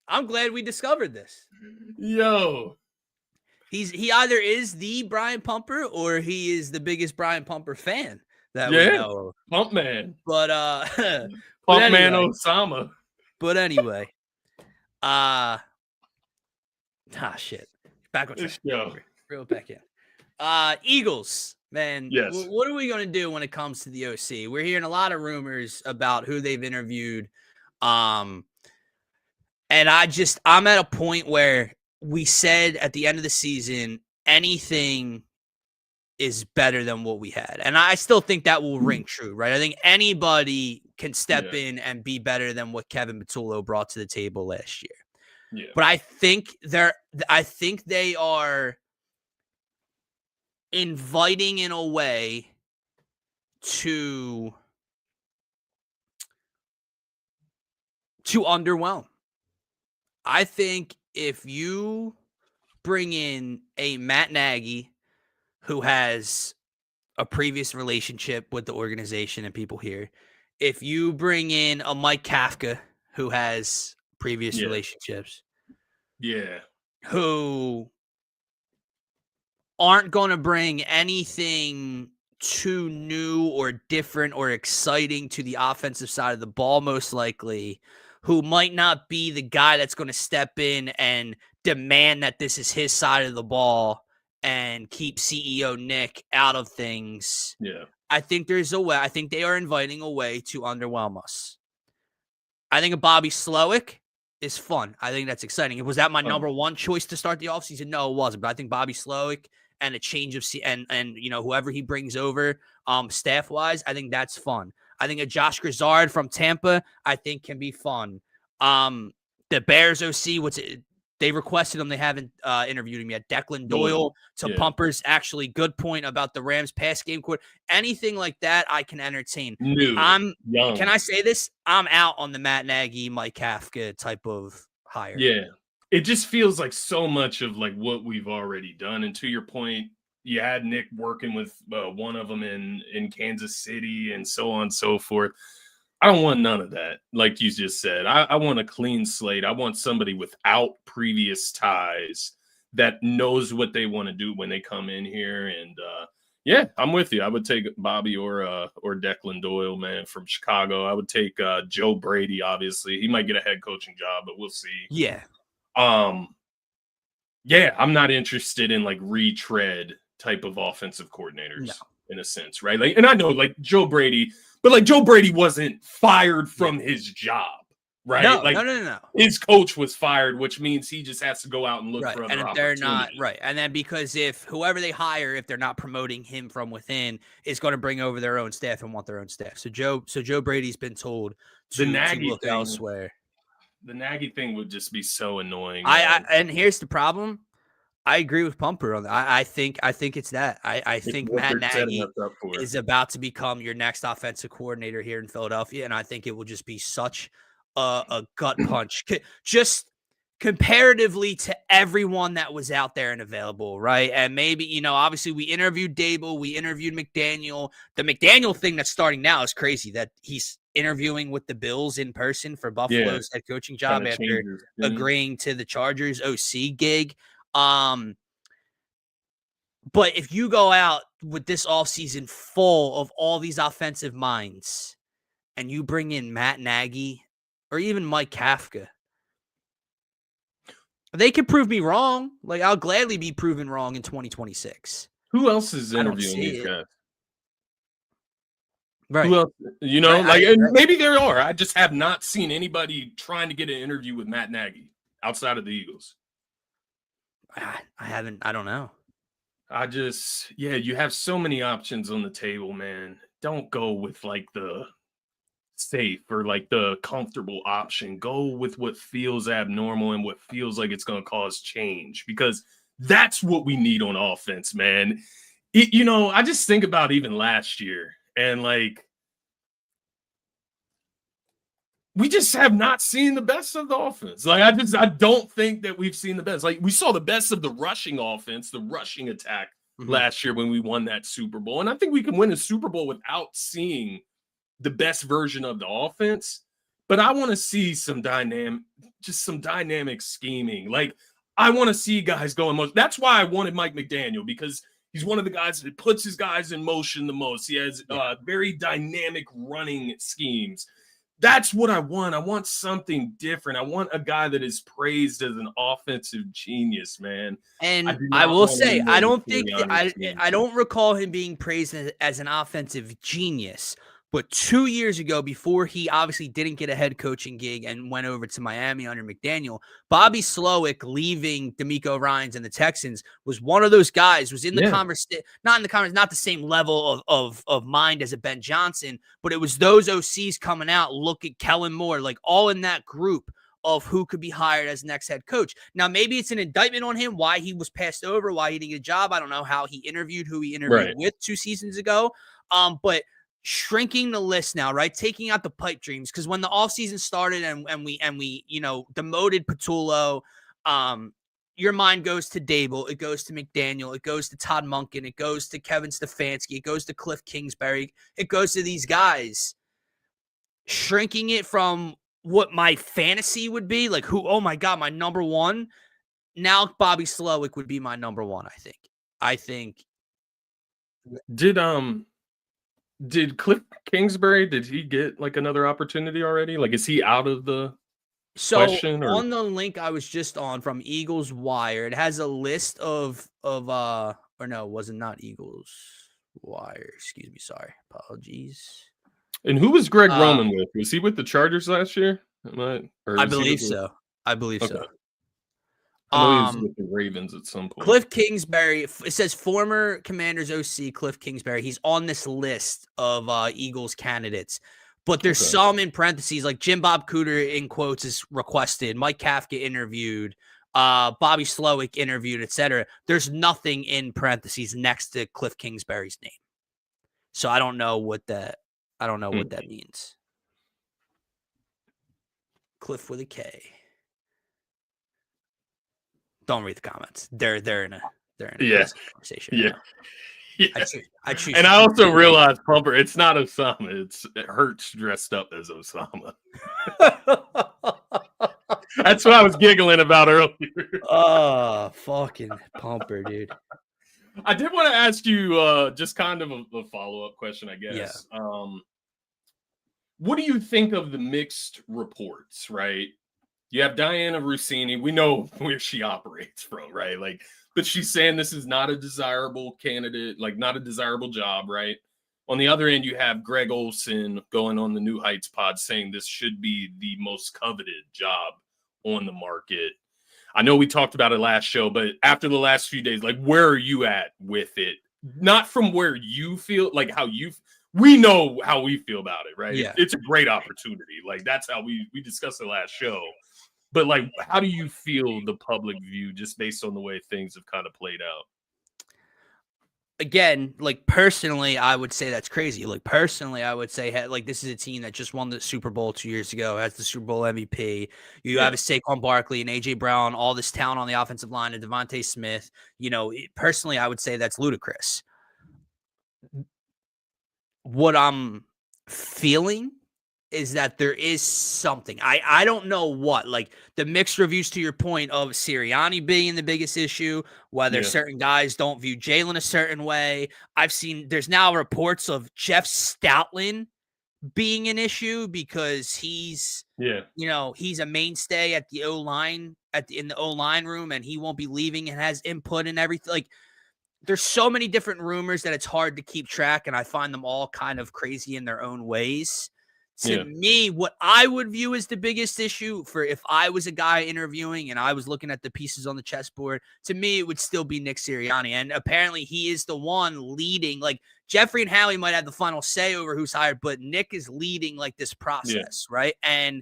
I'm glad we discovered this. Yo. He either is the Brian Pumper or he is the biggest Brian Pumper fan that we know of. Pump Man. But Pump Man Osama. But anyway. Shit. Back on track. Real back in. Eagles. Man, yes. What are we going to do when it comes to the OC? We're hearing a lot of rumors about who they've interviewed. And I'm at a point where we said at the end of the season, anything is better than what we had. And I still think that will ring true, right? I think anybody can step in and be better than what Kevin Patullo brought to the table last year. Yeah. But I think they are inviting in a way to underwhelm. I think if you bring in a Matt Nagy who has a previous relationship with the organization and people here, if you bring in a Mike Kafka who has previous relationships, who aren't going to bring anything too new or different or exciting to the offensive side of the ball, most likely, who might not be the guy that's going to step in and demand that this is his side of the ball and keep CEO Nick out of things. Yeah. I think there's a way. I think they are inviting a way to underwhelm us. I think a Bobby Slowick is fun. I think that's exciting. Was that my number one choice to start the offseason? No, it wasn't. But I think Bobby Slowick and a change of and whoever he brings over staff wise, I think that's fun. I think a Josh Grizzard from Tampa, I think can be fun. The Bears OC, they requested him. They haven't interviewed him yet. Declan Doyle to Pumper's actually good point about the Rams pass game court. Anything like that, I can entertain. Can I say this? I'm out on the Matt Nagy, Mike Kafka type of hire. Yeah. It just feels like so much of like what we've already done. And to your point, you had Nick working with one of them in Kansas City and so on and so forth. I don't want none of that. Like you just said, I want a clean slate. I want somebody without previous ties that knows what they want to do when they come in here. And I'm with you. I would take Bobby or Declan Doyle, man, from Chicago. I would take Joe Brady, obviously. He might get a head coaching job, but we'll see. Yeah. I'm not interested in like retread type of offensive coordinators. in a sense, right? Like, and I know like Joe Brady, but like Joe Brady wasn't fired from his job, right? No, Like no, no, no, no. his coach was fired, which means he just has to go out and look Right. for And other if they're not opportunities. right, and then because if whoever they hire, if they're not promoting him from within, is going to bring over their own staff and want their own staff. So Joe Brady's been told The to Nagy look thing, elsewhere. the Nagy thing would just be so annoying, I man. and here's the problem. I agree with Pumper on that. I think it's that. I It's think what Matt they're setting Nagy us up for. is about to become your next offensive coordinator here in Philadelphia, and I think it will just be such a gut punch, just comparatively to everyone that was out there and available, right? And maybe obviously we interviewed Dable, we interviewed McDaniel. The McDaniel thing that's starting now is crazy that he's interviewing with the Bills in person for Yeah, Buffalo's head coaching job kind of after changes. agreeing to the Chargers OC gig. Um, but if you go out with this offseason full of all these offensive minds and you bring in Matt Nagy or even Mike Kafka, they could prove me wrong. Like, I'll gladly be proven wrong in 2026. Who else is I don't interviewing see these it. guys? Right. Who else? Right, Like, right. maybe there are. I just have not seen anybody trying to get an interview with Matt Nagy outside of the Eagles. I haven't. I don't know. You have so many options on the table, man. Don't go with like the safe or like the comfortable option. Go with what feels abnormal and what feels like it's going to cause change, because that's what we need on offense, man. I just think about even last year, and like we just have not seen the best of the offense. Like I don't think that we've seen the best. Like we saw the best of the rushing offense, the rushing attack last year when we won that Super Bowl. And I think we can win a Super Bowl without seeing the best version of the offense. But I want to see some dynamic scheming. Like I want to see guys going motion. That's why I wanted Mike McDaniel, because he's one of the guys that puts his guys in motion the most. He has very dynamic running schemes. That's what I want. I want something different. I want a guy that is praised as an offensive genius, man. And I will say, I don't think I don't recall him being praised as an offensive genius. But 2 years ago, before he obviously didn't get a head coaching gig and went over to Miami under McDaniel, Bobby Slowick leaving DeMeco Ryans and the Texans was one of those guys, was in the conversation, not the same level of mind as a Ben Johnson, but it was those OCs coming out, look at Kellen Moore, like all in that group of who could be hired as next head coach. Now, maybe it's an indictment on him, why he was passed over, why he didn't get a job. I don't know how he interviewed, who he interviewed with 2 seasons ago. But shrinking the list now, right? Taking out the pipe dreams, because when the offseason started and we demoted Patullo, your mind goes to Dable, it goes to McDaniel, it goes to Todd Monken, it goes to Kevin Stefanski, it goes to Cliff Kingsbury, it goes to these guys. Shrinking it from what my fantasy would be, like who, oh my God, my number one. Now Bobby Slowick would be my number one, I think. Did Cliff Kingsbury, did he get like another opportunity already? Like, is he out of the question? Or on the link I was just on from Eagles Wire, it has a list of or no, it wasn't, not Eagles Wire. Excuse me. Sorry. Apologies. And who was Greg Roman with? Was he with the Chargers last year? I believe so. I believe so. I know he was with the Ravens at some point. Cliff Kingsbury, it says former Commanders OC Cliff Kingsbury. He's on this list of Eagles candidates, but there's some in parentheses, like Jim Bob Cooter in quotes is requested, Mike Kafka interviewed, Bobby Slowick interviewed, etc. There's nothing in parentheses next to Cliff Kingsbury's name, so I don't know what that means. Cliff with a K. Don't read the comments. They're in a conversation. Yeah. I choose. And I also realized, Pumper, it's not Osama. It's Hurts dressed up as Osama. That's what I was giggling about earlier. Oh, fucking Pumper, dude. I did want to ask you just kind of a follow-up question, I guess. Yeah. What do you think of the mixed reports, right? You have Diana Rossini. We know where she operates from, right? Like, but she's saying this is not a desirable candidate, like not a desirable job, right? On the other end, you have Greg Olson going on the New Heights pod saying this should be the most coveted job on the market. I know we talked about it last show, but after the last few days, like, where are you at with it? Not from where you feel, like how you, we know how we feel about it, right? Yeah. It's a great opportunity. Like, that's how we discussed the last show. But, like, how do you feel the public view just based on the way things have kind of played out? Again, like personally, I would say that's crazy. Like personally, I would say like this is a team that just won the Super Bowl 2 years ago, has the Super Bowl MVP. You have a Saquon Barkley and AJ Brown, all this talent on the offensive line, and Devontae Smith. Personally, I would say that's ludicrous. What I'm feeling is that there is something. I don't know what. Like the mixed reviews to your point of Sirianni being the biggest issue, whether certain guys don't view Jalen a certain way. I've seen there's now reports of Jeff Stoutland being an issue because he's a mainstay at the O-line in the O-line room, and he won't be leaving and has input and everything. Like there's so many different rumors that it's hard to keep track, and I find them all kind of crazy in their own ways. To me, what I would view as the biggest issue for if I was a guy interviewing and I was looking at the pieces on the chessboard, to me, it would still be Nick Sirianni. And apparently he is the one leading. Like Jeffrey and Howie might have the final say over who's hired, but Nick is leading like this process, right? And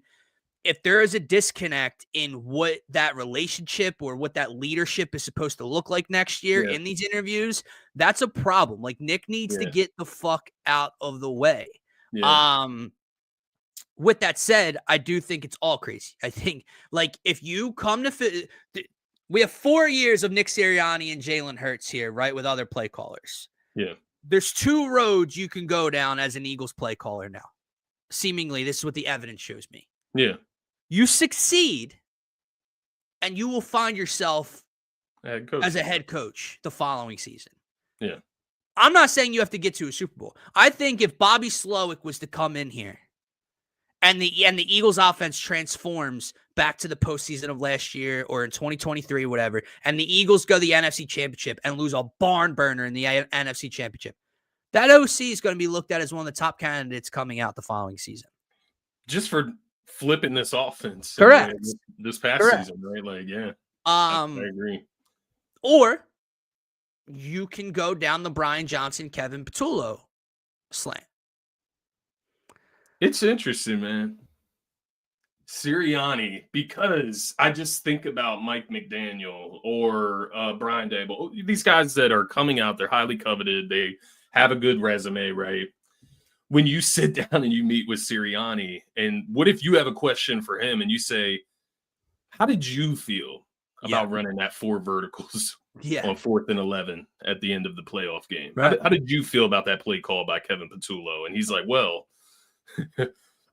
if there is a disconnect in what that relationship or what that leadership is supposed to look like next year in these interviews, that's a problem. Like Nick needs to get the fuck out of the way. With that said, I do think it's all crazy. I think, like, if you come to we have 4 years of Nick Sirianni and Jalen Hurts here, right, with other play callers. Yeah. There's 2 roads you can go down as an Eagles play caller now. Seemingly, this is what the evidence shows me. Yeah. You succeed, and you will find yourself as a head coach the following season. Yeah. I'm not saying you have to get to a Super Bowl. I think if Bobby Slowick was to come in here, and the Eagles offense transforms back to the postseason of last year or in 2023, whatever, and the Eagles go to the NFC Championship and lose a barn burner in the NFC Championship, that OC is going to be looked at as one of the top candidates coming out the following season. Just for flipping this offense. Correct. This past season, right? Like, I agree. Or you can go down the Brian Johnson, Kevin Patullo slant. It's interesting, man. Sirianni, because I just think about Mike McDaniel or Brian Daboll. These guys that are coming out, they're highly coveted. They have a good resume, right? When you sit down and you meet with Sirianni, and what if you have a question for him and you say, how did you feel about running that 4 verticals on 4th and 11 at the end of the playoff game? Right. How did you feel about that play call by Kevin Patullo? And he's like, well,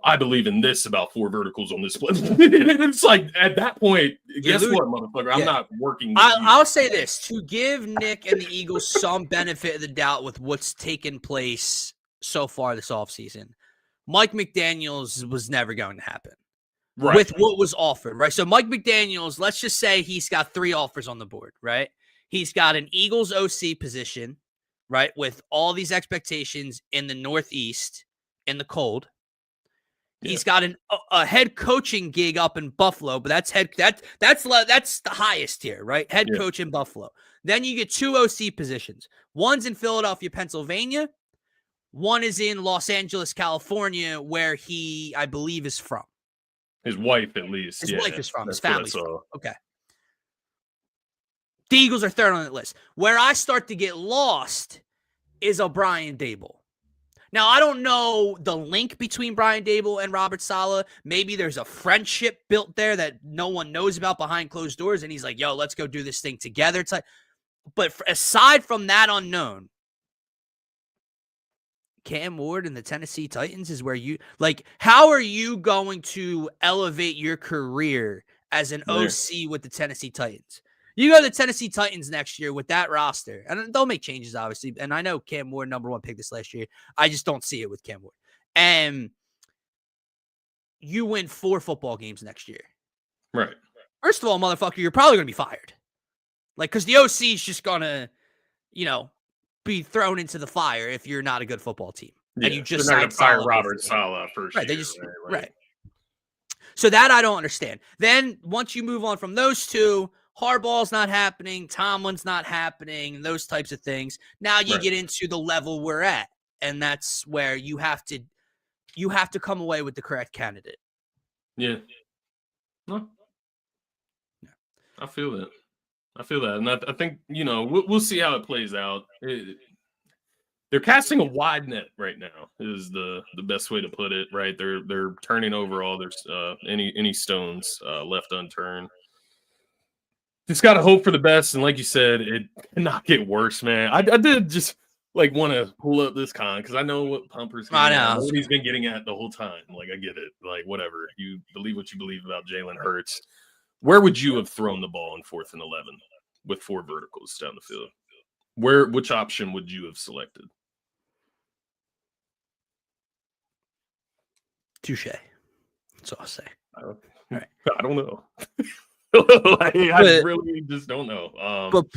I believe in this about 4 verticals on this play. It's like, at that point, guess what, motherfucker? I'm not working with I'll say this. To give Nick and the Eagles some benefit of the doubt with what's taken place so far this offseason, Mike McDaniels was never going to happen with what was offered, right? So Mike McDaniels, let's just say he's got 3 offers on the board, right? He's got an Eagles OC position, right, with all these expectations in the Northeast in the cold. He's got a head coaching gig up in Buffalo, but that's the highest tier, right? Head coach in Buffalo. Then you get 2 OC positions. One's in Philadelphia, Pennsylvania. One is in Los Angeles, California, where he, I believe, is from. His wife, at least. His wife is from. His family's from. Okay. The Eagles are 3rd on that list. Where I start to get lost is Brian Daboll. Now, I don't know the link between Brian Daboll and Robert Saleh. Maybe there's a friendship built there that no one knows about behind closed doors, and he's like, yo, let's go do this thing together. It's like, but aside from that unknown, Cam Ward and the Tennessee Titans is where you, like, how are you going to elevate your career as an OC with the Tennessee Titans? You go to the Tennessee Titans next year with that roster, and they'll make changes, obviously. And I know Cam Ward, #1 pick this last year. I just don't see it with Cam Ward. And you win 4 football games next year. First of all, motherfucker, you're probably going to be fired. Like, because the OC is just going to, be thrown into the fire if you're not a good football team. Yeah, and you just they're not signed fire Saleh Robert basically. Saleh first Right, year. they just right. right. So that I don't understand. Then once you move on from those two, Harbaugh's not happening, Tomlin's not happening, those types of things. Now you get into the level we're at, and that's where you have to come away with the correct candidate. Yeah. No. I feel that. And I think, we'll see how it plays out. They're casting a wide net right now is the best way to put it, right? They're turning over all their any stones left unturned. Just got to hope for the best, and like you said, it cannot get worse, man. I did just want to pull up this because I know what Pumper's getting at. I know what he's been getting at the whole time. Like, I get it. Like, whatever. You believe what you believe about Jalen Hurts. Where would you have thrown the ball in 4th and 11 with 4 verticals down the field? Which option would you have selected? Touche. That's all I'll say. Right. I don't know. I really just don't know. But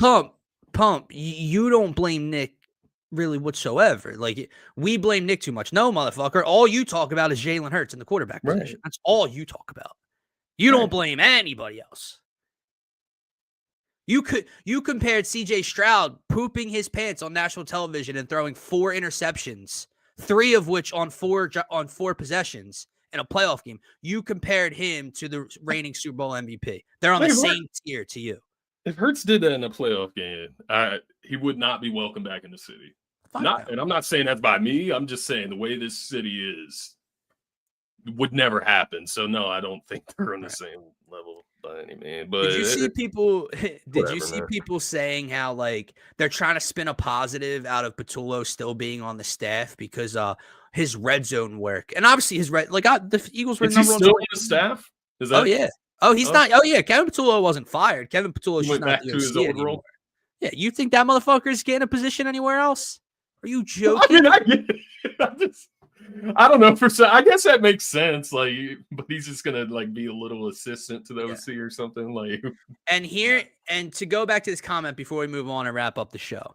Pump, you don't blame Nick really whatsoever. Like, we blame Nick too much. No, motherfucker. All you talk about is Jalen Hurts in the quarterback position. That's all you talk about. You don't blame anybody else. You compared CJ Stroud pooping his pants on national television and throwing 4 interceptions, 3 of which on 4 possessions in a playoff game. You compared him to the reigning Super Bowl MVP. They're on the same tier to you. If Hurts did that in a playoff game, he would not be welcome back in the city. And I'm not saying that's by me. I'm just saying the way this city is would never happen. So no, I don't think they're on the same level by any means. But did you see people? Did you see people saying how they're trying to spin a positive out of Patullo still being on the staff because his red zone work, and obviously the Eagles were number 1 still on the staff. Is that? Oh yeah. Oh, he's not. Oh yeah. Kevin Patullo wasn't fired. Kevin Patullo's just not back to his old role. Yeah, you think that motherfucker's getting a position anywhere else? Are you joking? I mean, I get it. I don't know I guess that makes sense. But he's just gonna be a little assistant to the OC or something. And to go back to this comment before we move on and wrap up the show.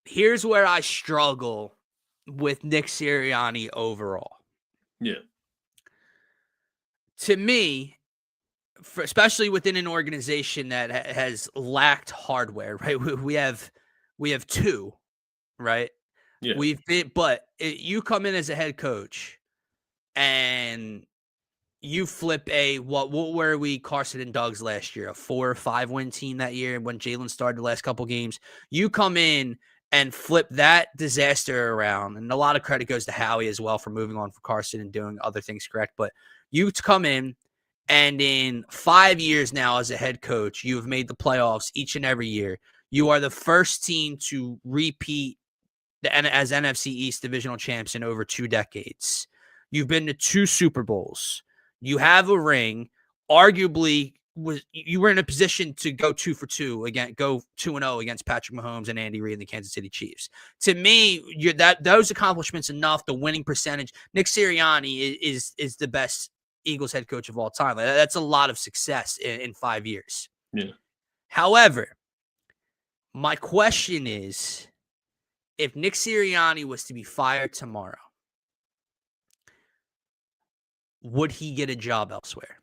Here's where I struggle with Nick Sirianni overall. Yeah. To me, especially within an organization that has lacked hardware, right? We have 2, right? Yeah. You come in as a head coach and you flip what were we, Carson and Doug's last year, a 4 or 5 win team that year when Jalen started the last couple games. You come in and flip that disaster around, and a lot of credit goes to Howie as well for moving on from Carson and doing other things correct. But you come in, and in 5 years now as a head coach, you have made the playoffs each and every year. You are the first team to repeat as NFC East divisional champs in over 2 decades. You've been to 2 Super Bowls. You have a ring. Arguably, you were in a position to go 2 for 2 again, go 2-0 against Patrick Mahomes and Andy Reid and the Kansas City Chiefs. To me, those accomplishments enough. The winning percentage. Nick Sirianni is the best Eagles head coach of all time. That's a lot of success in 5 years. Yeah. However, my question is, if Nick Sirianni was to be fired tomorrow, would he get a job elsewhere?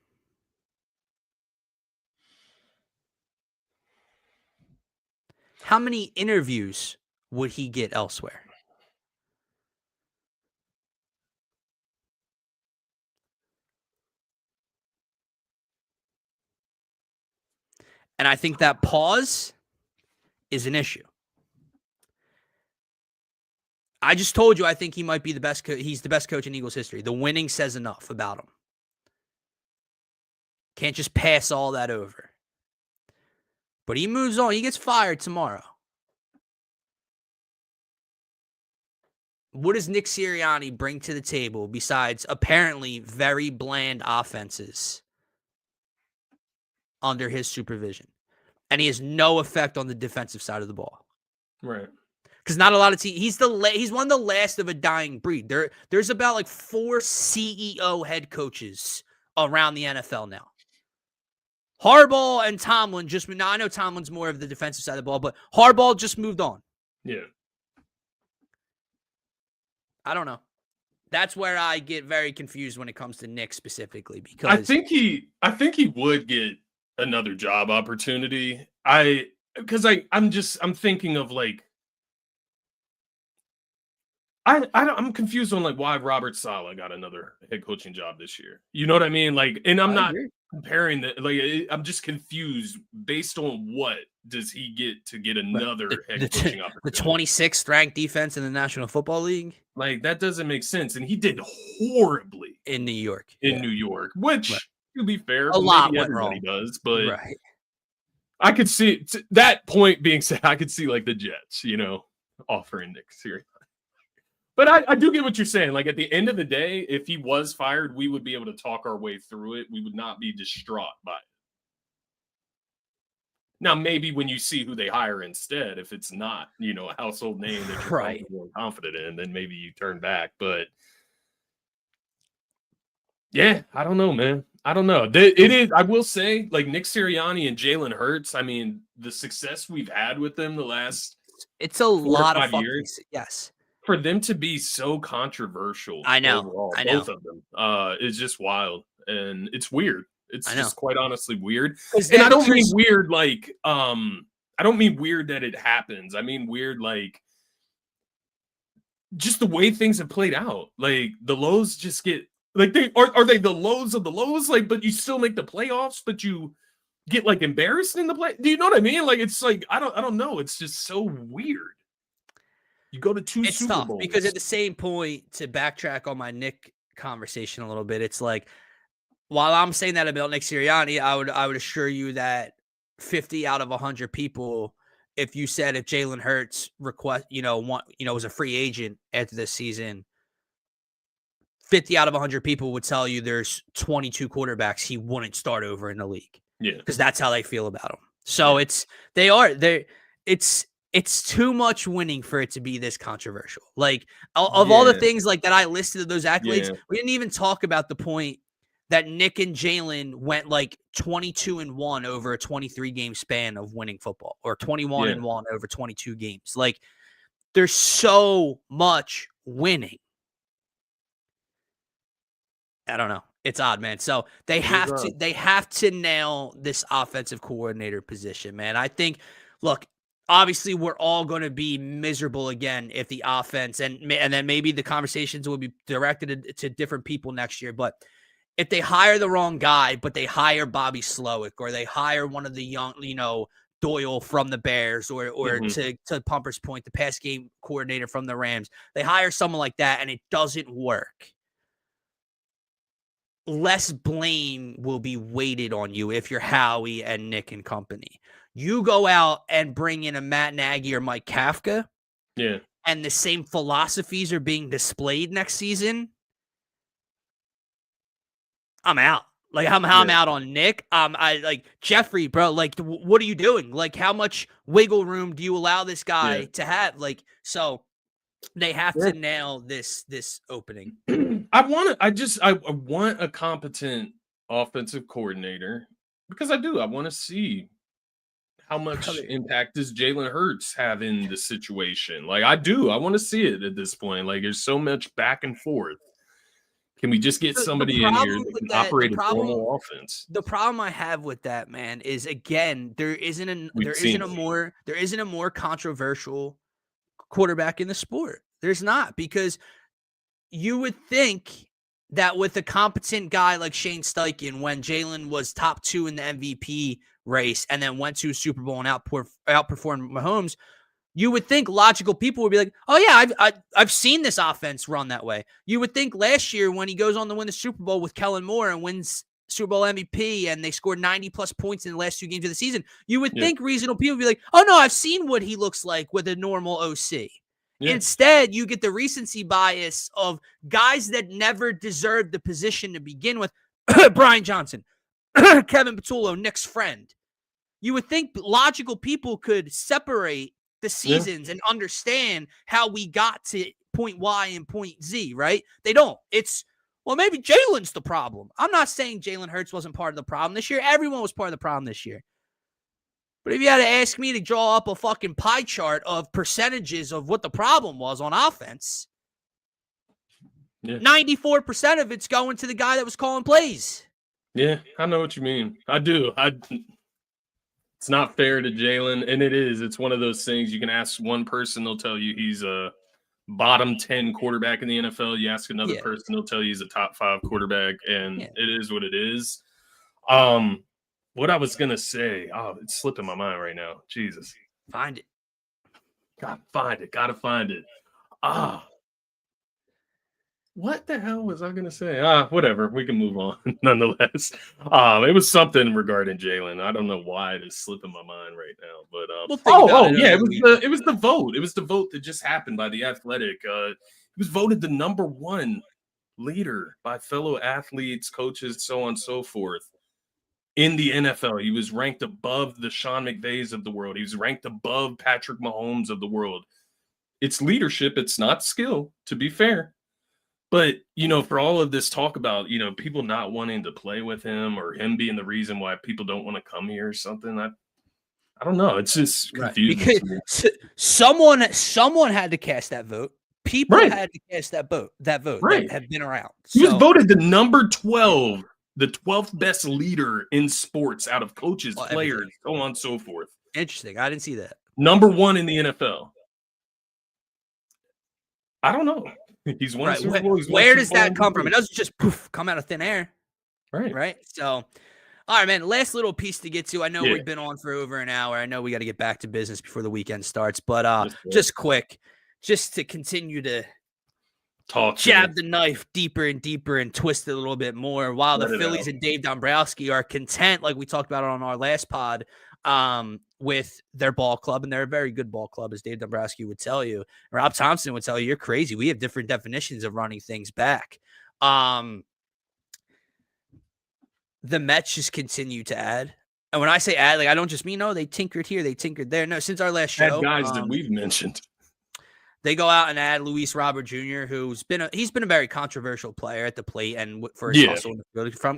How many interviews would he get elsewhere? And I think that pause is an issue. I just told you I think he might be the best. He's the best coach in Eagles history. The winning says enough about him. Can't just pass all that over. But he moves on. He gets fired tomorrow. What does Nick Sirianni bring to the table besides apparently very bland offenses under his supervision? And he has no effect on the defensive side of the ball. Right. Because not a lot of teams. He's one of the last of a dying breed. There's about 4 CEO head coaches around the NFL now. Harbaugh and Tomlin just now. I know Tomlin's more of the defensive side of the ball, but Harbaugh just moved on. Yeah. I don't know. That's where I get very confused when it comes to Nick specifically, because I think he would get another job opportunity. I'm thinking of like I'm confused on like why Robert Saleh got another head coaching job this year. You know what I mean? Like, and I'm not comparing that. Like, I'm just confused based on what does he get another head coaching opportunity? The 26th ranked defense in the National Football League. Like, that doesn't make sense. And he did horribly in New York. New York, which to be fair, a lot went everybody wrong. does, but I could see that point being said. I could see like the Jets, offering Nick Sirianni. But I do get what you're saying. Like, at the end of the day, if he was fired, we would be able to talk our way through it. We would not be distraught by it. Now, maybe when you see who they hire instead, if it's not, a household name that you're more confident in, then maybe you turn back. But yeah, I don't know, man. I don't know. It is. I will say, like, Nick Sirianni and Jalen Hurts. I mean, the success we've had with them the last it's a lot of years. Yes. For them to be so controversial, I know. Overall, both of them, is just wild, and it's weird. It's just quite honestly weird. And I don't mean weird like I don't mean weird that it happens. I mean weird like just the way things have played out. Like, the lows just get like are they the lows of the lows? Like, but you still make the playoffs, but you get like embarrassed in the play. Do you know what I mean? Like, it's like I don't know. It's just so weird. You go to two Super Bowls. Because at the same point, to backtrack on my Nick conversation a little bit, it's like, while I'm saying that about Nick Sirianni, I would assure you that 50 out of 100 people, if you said if Jalen Hurts was a free agent after this season, 50 out of 100 people would tell you there's 22 quarterbacks he wouldn't start over in the league. Yeah, because that's how they feel about him. So it's too much winning for it to be this controversial. Like, of all the things like that I listed of those accolades, we didn't even talk about the point that Nick and Jalen went like 22-1 over a 23 game span of winning football, or 21-1 over 22 games. Like, there's so much winning. I don't know. It's odd, man. So they have to nail this offensive coordinator position, man. I think, look, obviously we're all going to be miserable again if the offense and then maybe the conversations will be directed to different people next year. But if they hire the wrong guy, but they hire Bobby Slowick, or they hire one of the young, Doyle from the Bears, or to Pumper's point, the pass game coordinator from the Rams, they hire someone like that and it doesn't work, less blame will be weighted on you if you're Howie and Nick and company. You go out and bring in a Matt Nagy or Mike Kafka, and the same philosophies are being displayed next season, I'm out. Like, I'm out on Nick. I like Jeffrey, bro. Like, what are you doing? Like, how much wiggle room do you allow this guy to have? Like, so they have to nail this opening. I want a competent offensive coordinator, because I want to see how much impact does Jalen Hurts have in the situation. Like, I want to see it at this point. Like, there's so much back and forth. Can we just get somebody in here that can operate a normal offense? The problem I have with that, man, is, again, there isn't a more controversial quarterback in the sport. There's not, because you would think that with a competent guy like Shane Steichen, when Jalen was top 2 in the MVP race and then went to a Super Bowl and outperformed Mahomes, you would think logical people would be like, oh yeah, I've seen this offense run that way. You would think last year when he goes on to win the Super Bowl with Kellen Moore and wins Super Bowl MVP and they scored 90 plus points in the last 2 games of the season, you would think reasonable people would be like, oh no, I've seen what he looks like with a normal OC. Instead, you get the recency bias of guys that never deserved the position to begin with. Brian Johnson, Kevin Patullo, Nick's friend. You would think logical people could separate the seasons and understand how we got to point Y and point Z, right? They don't. It's well, maybe Jalen's the problem. I'm not saying Jalen Hurts wasn't part of the problem this year. Everyone was part of the problem this year. But if you had to ask me to draw up a fucking pie chart of percentages of what the problem was on offense, 94% of it's going to the guy that was calling plays. Yeah, I know what you mean. I do. It's not fair to Jalen, and it is. It's one of those things you can ask one person, they'll tell you he's a bottom 10 quarterback in the NFL. You ask another person, they'll tell you he's a top 5 quarterback, and it is what it is. What I was gonna say, it's slipping my mind right now. Jesus, find it. Gotta find it. What the hell was I gonna say? Whatever. We can move on. Nonetheless, it was something regarding Jalen. I don't know why it is slipping my mind right now, but it was the vote. It was the vote that just happened by the Athletic. He was voted the number 1 leader by fellow athletes, coaches, so on and so forth. In the NFL, he was ranked above the Sean McVays of the world. He was ranked above Patrick Mahomes of the world. It's leadership. It's not skill, to be fair. But, for all of this talk about, people not wanting to play with him or him being the reason why people don't want to come here or something, I don't know. It's just confusing. Because someone had to cast that vote. People had to cast that vote that have been around. He was voted the number 12. The 12th best leader in sports out of coaches, players, so on and so forth. Interesting. I didn't see that. Number 1 in the NFL. I don't know. He's won Super Bowl. Where does that come from? It doesn't just come out of thin air. Right. So, all right, man. Last little piece to get to. I know we've been on for over an hour. I know we got to get back to business before the weekend starts. But just quick, just to continue to jab the knife deeper and deeper and twist it a little bit more while the Phillies and Dave Dombrowski are content, like we talked about on our last pod, with their ball club, and they're a very good ball club, as Dave Dombrowski would tell you. Rob Thompson would tell you, you're crazy. We have different definitions of running things back. The Mets just continue to add. And when I say add, I don't just mean, they tinkered here, they tinkered there. No, since our last show. Guys that we've mentioned. They go out and add Luis Robert Jr., who's been a very controversial player at the plate and for his hustle.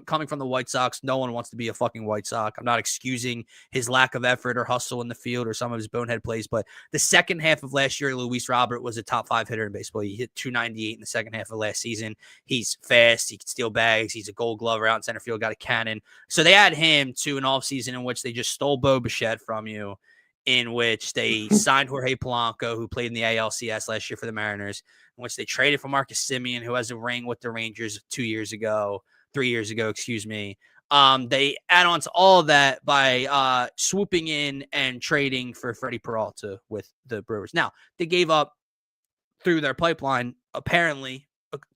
Coming from the White Sox, no one wants to be a fucking White Sox. I'm not excusing his lack of effort or hustle in the field or some of his bonehead plays, but the second half of last year, Luis Robert was a top 5 hitter in baseball. He hit 298 in the second half of last season. He's fast. He can steal bags. He's a Gold Glover out in center field, got a cannon. So they add him to an offseason in which they just stole Bo Bichette from you, in which they signed Jorge Polanco, who played in the ALCS last year for the Mariners, in which they traded for Marcus Semien, who has a ring with the Rangers 3 years ago, excuse me. They add on to all of that by swooping in and trading for Freddie Peralta with the Brewers. Now, they gave up, through their pipeline, apparently,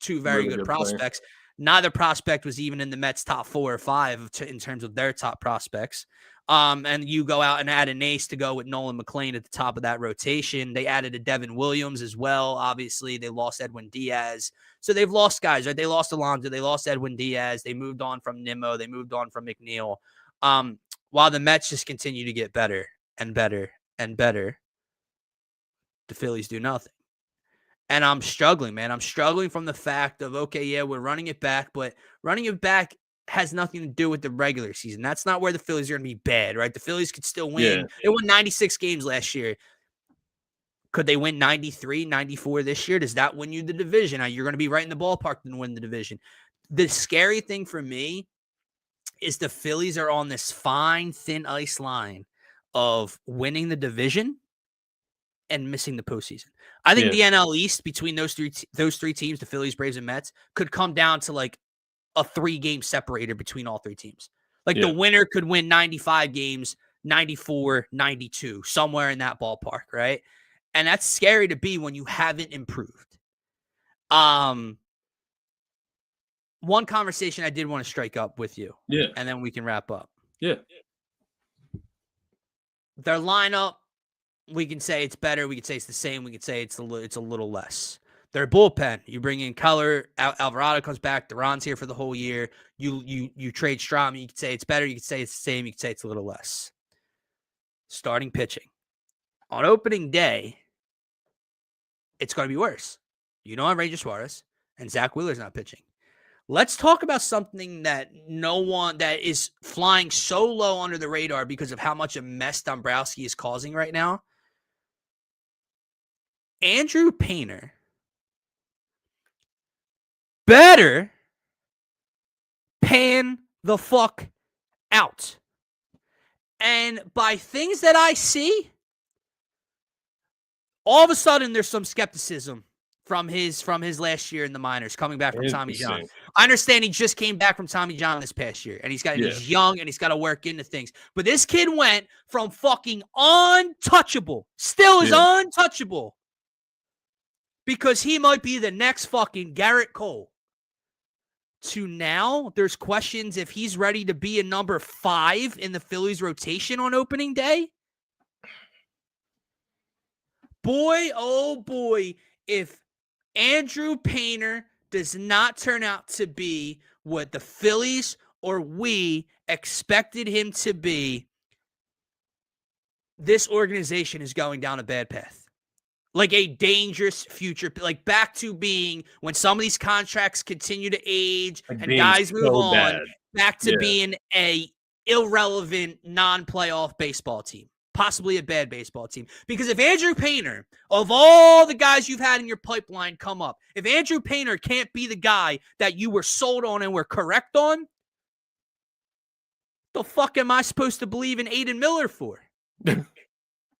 2 very good prospects. Player. Neither prospect was even in the Mets' top 4 or 5 in terms of their top prospects. And you go out and add an ace to go with Nolan McClain at the top of that rotation. They added a Devin Williams as well. Obviously, they lost Edwin Diaz. So they've lost guys, right? They lost Alonso. They lost Edwin Diaz. They moved on from Nimmo. They moved on from McNeil. While the Mets just continue to get better and better and better, the Phillies do nothing. And I'm struggling, man. I'm struggling from the fact of, we're running it back, but running it back has nothing to do with the regular season. That's not where the Phillies are going to be bad, right? The Phillies could still win. Yeah. They won 96 games last year. Could they win 93, 94 this year? Does that win you the division? You're going to be right in the ballpark to win the division. The scary thing for me is the Phillies are on this fine, thin ice line of winning the division and missing the postseason. I think the NL East between those three teams, the Phillies, Braves, and Mets, could come down to like a 3-game separator between all 3 teams. The winner could win 95 games, 94, 92, somewhere in that ballpark, right? And that's scary to be when you haven't improved. One conversation I did want to strike up with you. Yeah. And then we can wrap up. Yeah. Their lineup, we can say it's better. We can say it's the same. We can say it's a little less. Their bullpen, you bring in Keller, Alvarado comes back, Duran's here for the whole year. You trade Strom, you could say it's better, you could say it's the same, you could say it's a little less. Starting pitching. On opening day, it's going to be worse. Ranger Suarez and Zach Wheeler's not pitching. Let's talk about something that that is flying so low under the radar because of how much a mess Dombrowski is causing right now. Andrew Painter better pan the fuck out. And by things that I see, all of a sudden there's some skepticism from his last year in the minors, coming back from Tommy John. I understand he just came back from Tommy John this past year, and he's young and he's got to work into things. But this kid went from fucking untouchable, still is untouchable, because he might be the next fucking Garrett Cole, to now there's questions if he's ready to be a number 5 in the Phillies rotation on opening day. Boy, oh boy, if Andrew Painter does not turn out to be what the Phillies or we expected him to be, this organization is going down a bad path. Like a dangerous future, like back to being when some of these contracts continue to age and guys move on, back to being a irrelevant non-playoff baseball team. Possibly a bad baseball team. Because if Andrew Painter, of all the guys you've had in your pipeline come up, if Andrew Painter can't be the guy that you were sold on and were correct on, the fuck am I supposed to believe in Aiden Miller for?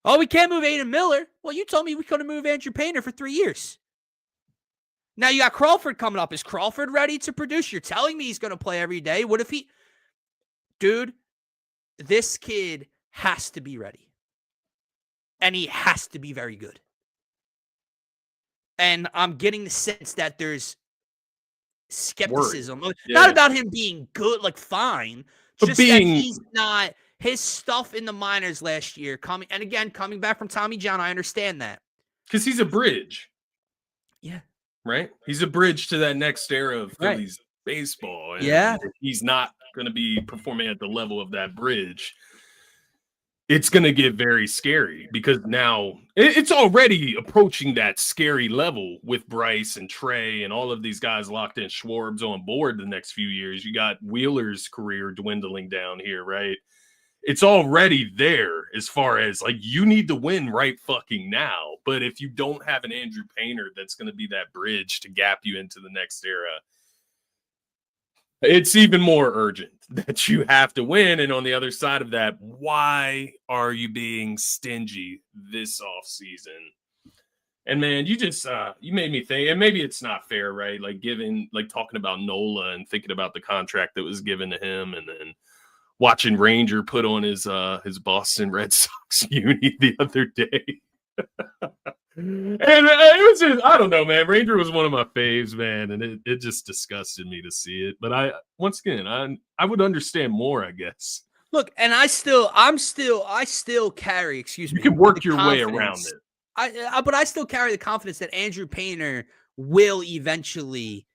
Oh, we can't move Aiden Miller. Well, you told me we couldn't move Andrew Painter for 3 years. Now you got Crawford coming up. Is Crawford ready to produce? You're telling me he's going to play every day. What if he... Dude, this kid has to be ready. And he has to be very good. And I'm getting the sense that there's skepticism. Not about him being good, like fine. But just that he's not... His stuff in the minors last year, coming back from Tommy John, I understand that. Because he's a bridge. Yeah. Right? He's a bridge to that next era of Phillies baseball. And if he's not going to be performing at the level of that bridge, it's going to get very scary, because now it's already approaching that scary level with Bryce and Trey and all of these guys locked in. Schwarb's on board the next few years. You got Wheeler's career dwindling down here, right? It's already there as far as, like, you need to win right fucking now. But if you don't have an Andrew Painter that's going to be that bridge to gap you into the next era, it's even more urgent that you have to win. And on the other side of that, why are you being stingy this offseason? And man, you just you made me think, and maybe it's not fair, right? Like talking about Nola and thinking about the contract that was given to him, and then watching Ranger put on his Boston Red Sox uni the other day. And it was just, I don't know, man. Ranger was one of my faves, man, and it just disgusted me to see it. But I would understand more, I guess. Look, and I still carry, excuse me. You can work your way around it. But I still carry the confidence that Andrew Painter will eventually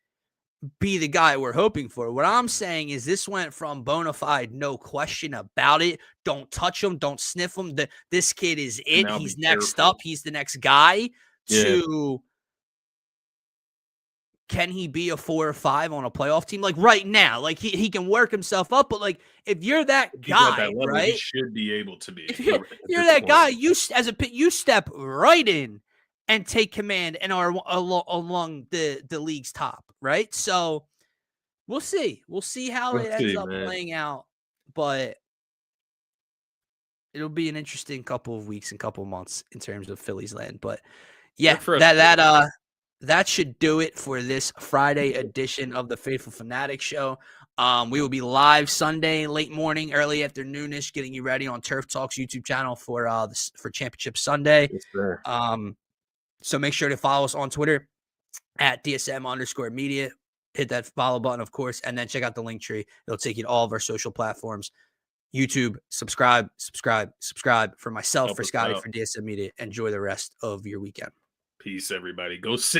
be the guy we're hoping for. What I'm saying is this went from bona fide, no question about it, don't touch him, don't sniff him, this kid is it, he's next up, he's the next guy, to can he be a 4 or 5 on a playoff team? Like right now, like he can work himself up, but like if you're that guy, right? He should be able to be. If you're that guy, you step right in and take command and are along the league's top, right? So we'll see. We'll see how it ends up playing out, but it'll be an interesting couple of weeks and couple of months in terms of Phillies land. But yeah, that should do it for this Friday edition of the Phaithful Phanatics show. We will be live Sunday, late morning, early afternoonish, getting you ready on Turf Talk's YouTube channel for Championship Sunday. Yes, sir. So make sure to follow us on Twitter at DSM_media. Hit that follow button, of course, and then check out the link tree. It'll take you to all of our social platforms. YouTube, subscribe for myself, for Scotty, for DSM Media. Enjoy the rest of your weekend. Peace, everybody. Go sit.